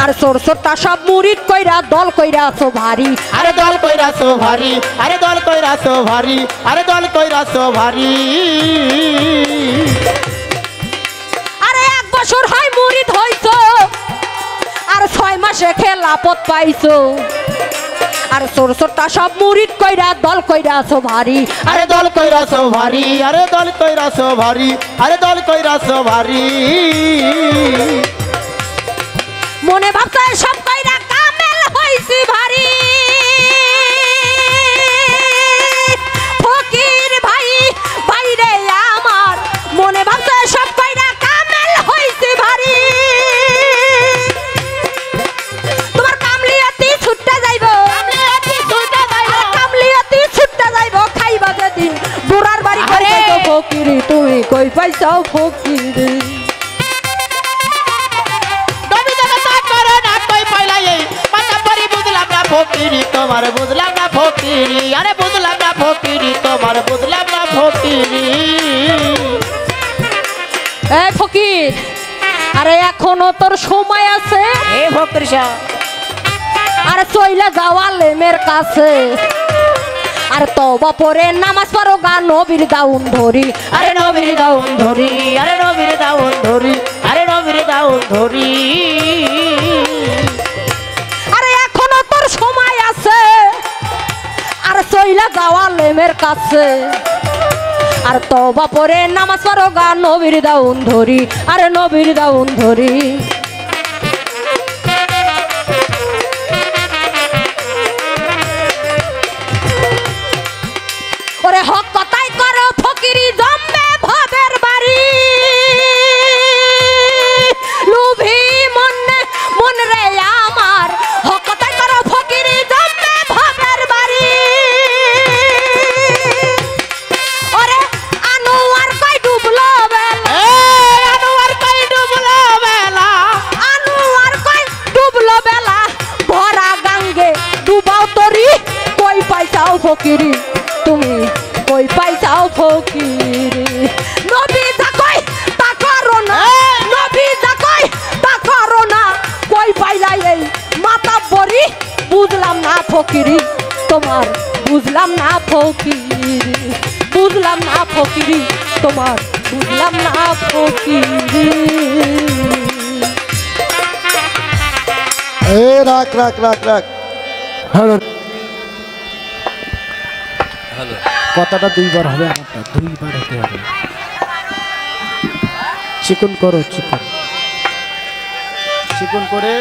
আর সরসরটা সব মুরিদ কইরা দল কইরা আছো ভারী আরে দল কইরাছো ভারী আরে দল কইরাছো ভারী আরে দল কইরাছো ভারী আরে 1 বছর হয় মুরিদ হইছো আর 6 মাসে খেলাপত পাইছো আর সরসরটা সব মুরিদ কইরা দল কইরা আছো ভারী আরে দল কইরাছো ভারী আরে দল কইরাছো ভারী আরে দল কইরাছো ভারী মনে ভাবছায় সব কইরা কামেল হইছি ভারী ফকির ভাই ভাই রে আমার মনে ভাবছায় সব কইরা কামেল হইছি ভারী তোমার কামলিয়াতি ছুটতে যাইবো কামলিয়াতি ছুটতে যাইবো খাইবা যেদিন বুড়ার বাড়ি করে ফকিরি তুমি কই পাইছাও ফকিরি ফকিরি তোমার বুঝলাম না ফকিরি আরে বুঝলাম না ফকিরি তোমার বুঝলাম না ফকিরি এ ফকির আরে এখনো তোর সময় আছে এ ফকির সাহেব আরে চইলা যাওয়া লেমের কাছে আর তওবা পরে নামাজ পড়ো গা নবীর দাউন ধরি আরে নবীর দাউন ধরি আরে নবীর দাউন ধরি আরে নবীর দাউন ধরি আরে এখনো তোর সময় আছে আর চইলা যাওয়া লেমের কাছে আর তওবা পরে নামাজ পড়ো গা নবীর দাউন ধরি আরে নবীর দাউন ধরি ওরে হক কথাই করো ফকিরি জম্বে ভবের বাড়ি লুভি মন রে আমার হক কথাই করো ফকিরি জম্বে ভবের বাড়ি ওরে আনোয়ার কই ডুবলো বেলা আনোয়ার কই ডুবলো বেলা আনোয়ার কই ডুবলো বেলা ভরা গাঙ্গে ডুবাও তরি কই পাইছাও ফকিরি তুমি কই পাইছাও ফকিরি নবী যা কই তা করো না নবী যা কই তা করো না কই পাইলা এই মাতা বরি বুঝলাম না ফকিরি তোমার বুঝলাম না ফকিরি বুঝলাম না ফকিরি তোমার বুঝলাম না ফকিরি এ রাখ রাখ রাখ রাখ হ্যালো কথাটা 2 বার হবে আমারটা 2 বার হতে হবে চিকন করো চিকন চিকন করে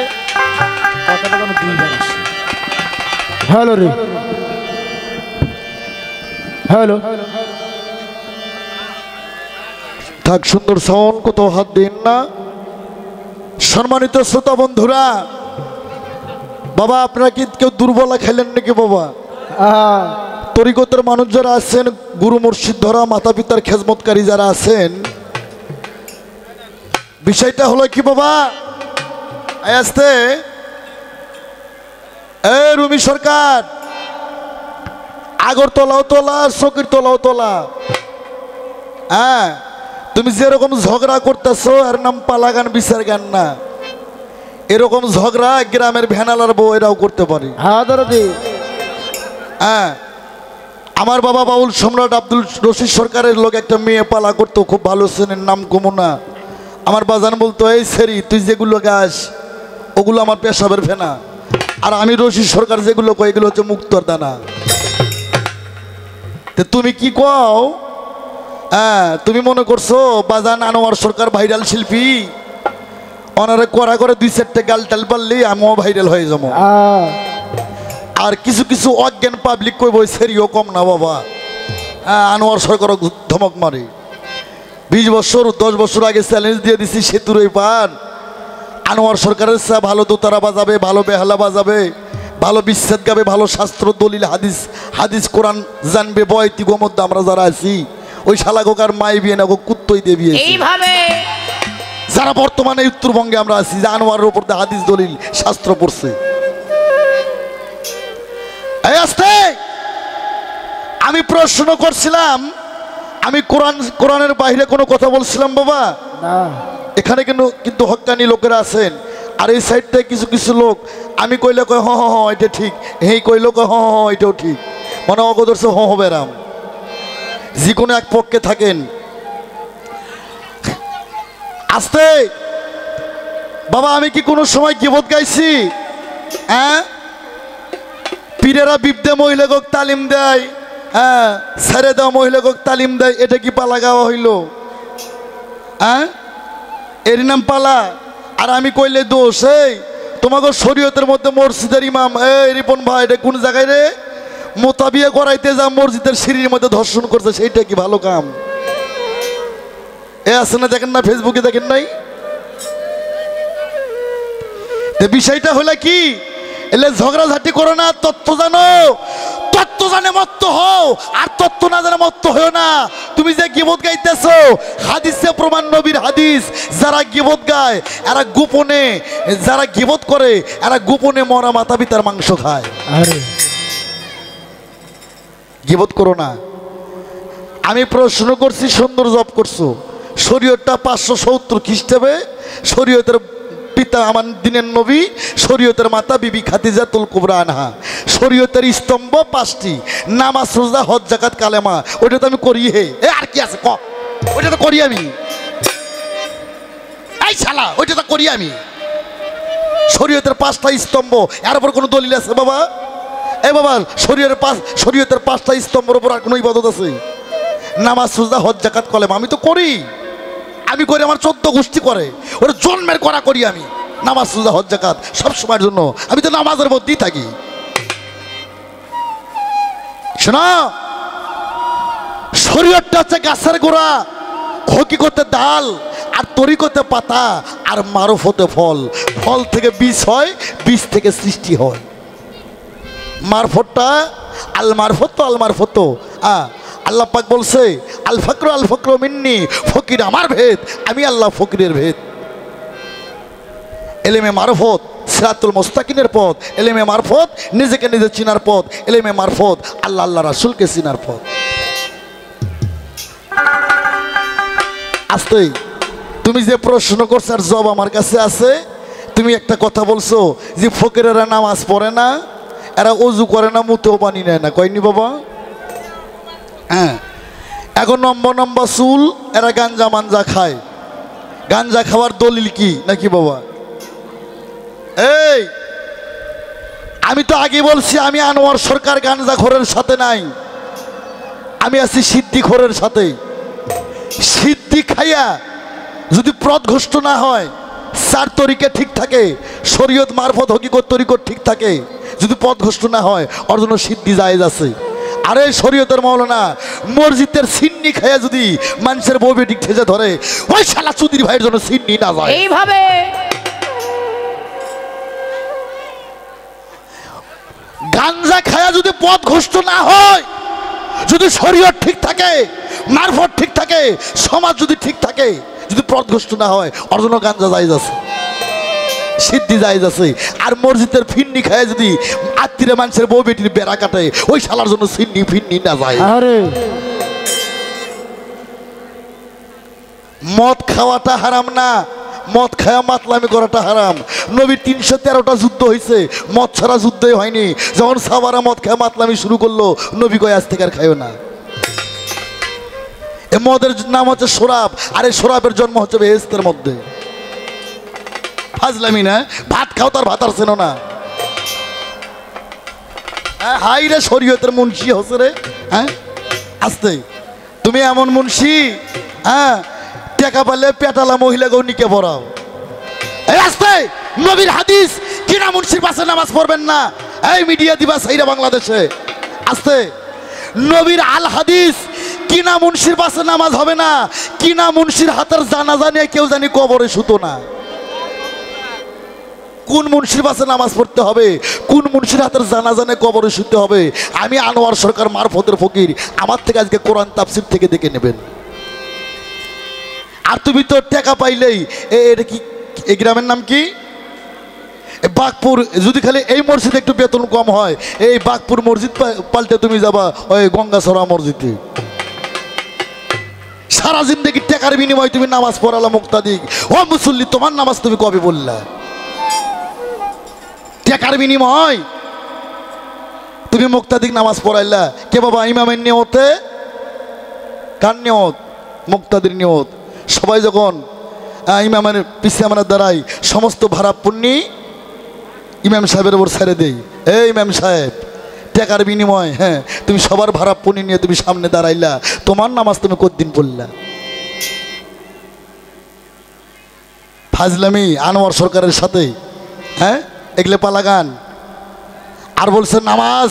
কথাটা যেন 2 বার আসে হ্যালো রে হ্যালো থাক সুন্দর সাউন্ড কত হাত দিন না সম্মানিত শ্রোতা বন্ধুরা বাবা আপনারা কি কেউ দুর্বলা খেলেন নাকি বাবা তরিকতের মানুষ যারা আছেন গুরু মুর্শিদ ধরা মাতা পিতার খেজমতকারী যারা আছেন বিষয়টা হলো কি বাবা আসতে এ রুমি সরকার আগরতলাও তোলা চকির তলাও তোলা হ্যাঁ তুমি যেরকম ঝগড়া করতেছো এর নাম পালাগান বিচার গান না এরকম ঝগড়া গ্রামের ভ্যানালার বউ এরাও করতে পারে হ্যাঁ দাদি হ্যাঁ আমার বাবা বাউল সম্রাট আব্দুল রশিদ সরকারের লোক একটা মেয়ে পালা করতো খুব ভালো ছিলেন নাম কমুনা আমার বাজান বলতো এই সেরি তুই যেগুলো গাছ ওগুলো আমার পেশাবের ফেনা আর আমি রশিদ সরকার যেগুলো কই এগুলো হচ্ছে মুক্তর দানা তে তুমি কি কও হ্যাঁ তুমি মনে করছো বাজান আনোয়ার সরকার ভাইরাল শিল্পী ওনারে করা করে 2-4টা গাল টাল পারলি আমিও ভাইরাল হয়ে যাবো আর কিছু কিছু অজ্ঞান পাবলিক কইব সেরিও কম না বাবা হ্যাঁ আনোয়ার সরকার ধমক মারে 20 বছর 10 বছর আগে চ্যালেঞ্জ দিয়ে দিছি সেতুর এই পার আনোয়ার সরকারের চা ভালো দোতারা বাজাবে ভালো বেহালা বাজাবে ভালো বিচ্ছেদ গাবে, ভালো শাস্ত্র দলিল হাদিস হাদিস কোরআন জানবে বয়তি মধ্যে আমরা যারা আছি ওই শালাগোকার মাই বিয়ে না গো কুত্তই দেবী এইভাবে যারা বর্তমানে উত্তরবঙ্গে আমরা আছি জানোয়ারের উপর দিয়ে হাদিস দলিল শাস্ত্র পড়ছে। এই আস্তে আমি প্রশ্ন করছিলাম, আমি কোরআনের বাইরে কোনো কথা বলছিলাম বাবা না। এখানে কিন্তু হক্কানি লোকেরা আছেন, আর এই সাইডটায় কিছু কিছু লোক আমি কইলে কয় হ হ হ এটা ঠিক, হেই কইলে কয় হ হ হ এটাও ঠিক, মানে অগদর্শ হ হবে রাম, যে কোনো এক পক্ষে থাকেন। আস্তে বাবা আমি কি কোনো সময় গীবত গাইছি? হ্যাঁ, পীরেরা বিপদে মহিলাগক তালিম দেয়, হ্যাঁ ছেড়ে দেওয়া মহিলাগক তালিম দেয়, এটা কি পালা গাওয়া হইল? হ্যাঁ এর নাম পালা? আর আমি কইলে দোষ। এই তোমাকে শরীয়তের মধ্যে মসজিদের ইমাম, এই রিপন ভাই এটা কোন জায়গায় রে মোতাবিয়া করাইতে যা মসজিদের সিঁড়ির মধ্যে ধর্ষণ করছে, সেইটা কি ভালো কাম? এ আছে না, দেখেন না ফেসবুকে, দেখেন নাই? বিষয়টা হলো কি, এলে ঝগড়াঝাটি করো না, তত্ত্ব জানো, তত্ত্ব জানে মত্ত হও, আর তত্ত্ব না জানে মত্ত হও না। তুমি যে গীবত গাইতেছো, হাদিসে প্রমাণ, নবীর হাদিস, যারা গীবত গায় এরা গোপনে, যারা গীবত করে এরা গোপনে মরা মাতা পিতার মাংস খায়। আরে গীবত করো না। আমি প্রশ্ন করছি, সুন্দর জব করছো। শরীয়তটা 570 খ্রিস্টাব্দে, শরীয়তের পিতা আমার দিনের নবী, শরীয়তের মাতা বিবি খাদিজাতুল কুবরা আনহা। শরীয়তের স্তম্ভ 5টি, নামাজ, রোজা, হজ, যাকাত, কালেমা। ওইটা তো আমি করি। হে এ আর কি আছে ক, ওইটা তো করি আমি। এই শালা ওইটা তো করি আমি। শরীয়তের 5টা স্তম্ভ, এর উপর কোনো দলিল আছে বাবা? এ বাবা শরীয়তের 5টা স্তম্ভের উপর আর কোনো ইবাদত আছে? নামাজ, রোজা, হজ, যাকাত, কালেমা আমি তো করি। আমি করি, আমার 14 গোষ্ঠী করে, ওরা জন্মের করা করি আমি। নামাজ, রোজা, হজ, যাকাত সব সময়ের জন্য আমি তো নামাজের মধ্যেই থাকি। শোনো, শরীয়তটা হচ্ছে গাছের গোড়া, হকিকতে ডাল, আর তরিকতে পাতা, আর মারফতে ফল। ফল থেকে বীজ হয়, বীজ থেকে সৃষ্টি হয়। মারফতটা আল মারফত আল্লাহ পাক বলছে আল ফকর মিন্নি, ফকির আমার ভেদ, আমি আল্লাহ ফকিরের ভেদ। এলেমে মারফত সিরাতুল মুস্তাকিমের পথ, এলেমে মারফত নিজেকে নিজে চিনার পথ, এলেমে মারফত আল্লাহ রাসূলকে চিনার পথ। আস্তে তুমি যে প্রশ্ন করছো আর জব আমার কাছে আছে। তুমি একটা কথা বলছো যে ফকিরেরা নামাজ পড়ে না, এরা অজু করে না, মুতেও পানি নেয় না, কয়নি বাবা? হ্যাঁ, এখন নম্বর চুল, এরা গাঞ্জা মাঞ্জা খায়। গাঞ্জা খাওয়ার দলিল কি নাকি বাবা? এই আমি তো আগে বলছি, আমি আনোয়ার সরকার গাঞ্জা খোরের সাথে নাই, আমি আছি সিদ্দিক খোরের সাথে। সিদ্দিক খাইয়া যদি পথভ্রষ্ট না হয়, 4 তরিকা ঠিক থাকে, শরীয়ত মারফত হকিকত তরিকত ঠিক থাকে, যদি পথভ্রষ্ট না হয়, ওর জন্য সিদ্ধি জায়েজ আছে। আরে শরীয়তের মাওলানা মসজিদের সিন্নি খাইয়া যদি মানুষের বউ বেটি ঠেজে ধরে, ওই শালা চুদির ভাইয়ের জন্য সিন্নি না যায়। এইভাবে গাঞ্জা খায়া যদি পথভ্রষ্ট না হয়, যদি শরীয়ত ঠিক থাকে, মারফত ঠিক থাকে, সমাজ যদি ঠিক থাকে, যদি পথভ্রষ্ট না হয়, ওর জন্য গাঞ্জা জায়েজ আছে, সিদ্ধি জায়েজ আছে। আর মসজিদের ফিন্নি খায় যদি আত্মীয় মানুষের বউ বেটির বেড়া কাটে, ওই শালার জন্য সিন্নি ফিন্নি না যায়। আরে মদ খাওয়াটা হারাম না, মদ খাওয়া মাতলামি করাটা হারাম। নবীর 313টা যুদ্ধ হয়েছে, মদ ছাড়া যুদ্ধই হয়নি। যখন সাহাবারা মদ খাওয়া মাতলামি শুরু করলো, নবী কয় আজ থেকে আর খাইও না। এ মদের নাম হচ্ছে শরাব, আর এই শরাবের জন্ম হচ্ছে বেহেশতের মধ্যে। ফাজলামি না, ভাত খাও তার ভাত আর চেনো না। হাই রে শরীয়তের মুন্সি হচ্ছে রে। হ্যাঁ আস্তে তুমি এমন মুন্সি, হ্যাঁ টেকা পারলে পেটালা মহিলাকেও নিকে পড়াও। এই আস্তে নবীর হাদিস কিনা মুন্সির পাশে নামাজ পড়বেন না, এই মিডিয়া দিবা সাইরা বাংলাদেশে। আস্তে নবীর আল হাদিস কিনা মুন্সির পাশে নামাজ হবে না, কিনা মুন্সির হাতের জানাজা নিয়ে কেউ জানি কবরে শুতো না। কোন মুন্সির পাশে নামাজ পড়তে হবে, কোন মুন্সির হাতের জানাজানে কবরে শুতে হবে, আমি আনোয়ার সরকার মারফতের ফকির আমার থেকে আজকে কোরআন তাফসির থেকে দেখে নেবেন। আর তুমি তো টাকা পাইলেই এটা কি, এই গ্রামের নাম কি, বাগপুর, যদি খালি এই মসজিদে একটু বেতন কম হয়, এই বাগপুর মসজিদ পাল্টে তুমি যাবা ওই গঙ্গাছড়া মসজিদে। সারা জিন্দেগি টাকার বিনিময়ে তুমি নামাজ পড়ালা মুক্তাদিক। ও মুসল্লি, তোমার নামাজ তুমি কবে বললা? টাকার বিনিময় তুমি মুক্তাদিক নামাজ পড়াইলা। কে বাবা? ইমামের নিয়তে, কার নিয়ত? মুক্তাদির নিয়ত। সবাই যখন ইমামের পিছিয়ে আমরা দাঁড়াই, সমস্ত ভাড়া পুণ্যি ইমাম সাহেবের ওপর ছেড়ে দেই। এই ইমাম সাহেব, টাকার বিনিময়, হ্যাঁ, তুমি সবার ভাড়া পুনি নিয়ে তুমি সামনে দাঁড়াইলা, তোমার নামাজ তুমি কতদিন পড়লা? ফাজলামি আনোয়ার সরকারের সাথে, হ্যাঁ, এগুলো পালাগান। আর বলছে নামাজ,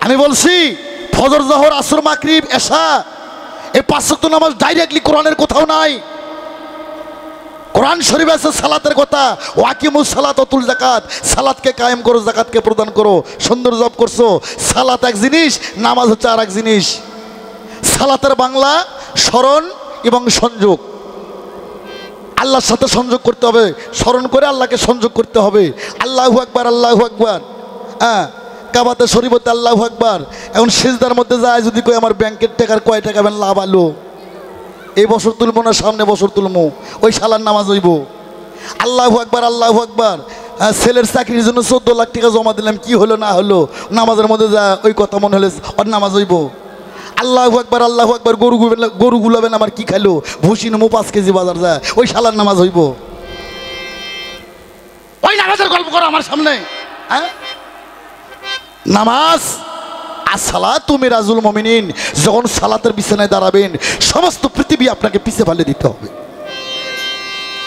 আমি বলছি ফজর, জোহর, আসর, মাগরিব, এশা, এই 5 ওয়াক্ত নামাজ ডাইরেক্টলি কোরআনের কোথাও নাই। কোরআন শরীফ আছে সালাতের কথা, ওয়াকিমুস সালাত ওয়াতুল যাকাত, সালাতকে কায়েম করো, যাকাতকে প্রদান করো। সুন্দর জব করছো। সালাত এক জিনিস, নামাজ হচ্ছে আর এক জিনিস। সালাতের বাংলা স্মরণ এবং সংযোগ, আল্লাহর সাথে সংযোগ করতে হবে, স্মরণ করে আল্লাহকে সংযোগ করতে হবে। আল্লাহু আকবার, আল্লাহু আকবার, হ্যাঁ, কাবাতে শরীফতে আল্লাহু আকবার। এখন সিজদার মধ্যে যায় যদি কই আমার ব্যাংকের টাকার কয় টাকা বেন লাভ আলো, এই বছর তুলবো না সামনে বছর তুলবো, ওই শালার নামাজ হইব। আল্লাহু আকবার, আল্লাহু আকবার। ছেলের চাকরির জন্য 14 লাখ টাকা জমা দিলাম, কি হলো না হলো, নামাজের মধ্যে যা ওই কথা মনে হলে ওর নামাজ হইব। আল্লাহু আকবার, আল্লাহু আকবার। গরু গুলাবেন আমার কি খাইলো, ভুসি নেবো 5 কেজি বাজার যায়, ওই শালার নামাজ হইব। ওই নামাজের গল্প করো আমার সামনে, হ্যাঁ? নামাজ আসসালাতু মিরাজুল মুমিনিন। যখন সালাতের বিছানায় দাঁড়াবেন, সমস্ত পৃথিবী আপনাকে পিছে ফেলে দিতে হবে,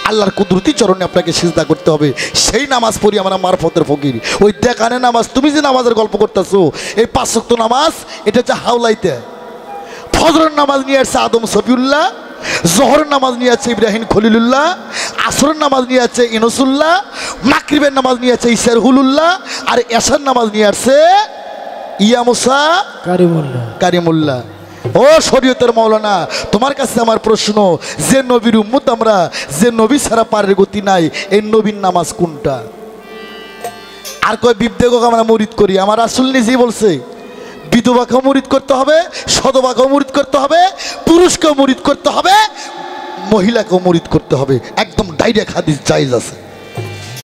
আল্লাহর কুদরতি চরণে আপনাকে সিজদা করতে হবে। সেই নামাজ পড়ি আমরা মারফতের ফকির। ওই দেখানে নামাজ, তুমি যে নামাজের গল্প করতেছো, এই 5 ওয়াক্ত নামাজ, এটা হচ্ছে হাওলাইতে। ফজরের নামাজ নিয়ে আসছে আদম সফিউল্লাহ, জোহরের নামাজ নিয়ে আছে ইব্রাহিম খলিলুল্লাহ, আসরের নামাজ নিয়ে আছে ইনুসুল্লাহ, মাগরিবের নামাজ নিয়ে আছে ইসার হুলুল্লাহ, আর এশার নামাজ নিয়ে আসছে ইয়া মুসা কারিমুল্লাহ। ও শরীয়তের মাওলানা, তোমার কাছে আমার প্রশ্ন, যে নবীর উম্মত আমরা, যে নবী ছাড়া পারের গতি নাই, এই নবীর নামাজ কোনটা? আর কয় বিবদেগকে আমরা মুরিদ করি। আমার রাসূল নিজেই বলছে, বিধবাকেও মুরিদ করতে হবে, সধবাকেও মুরিদ করতে হবে, পুরুষকেও মুরিদ করতে হবে, মহিলাকেও মুরিদ করতে হবে। একদম ডাইরেক্ট হাদিস জায়েজ আছে।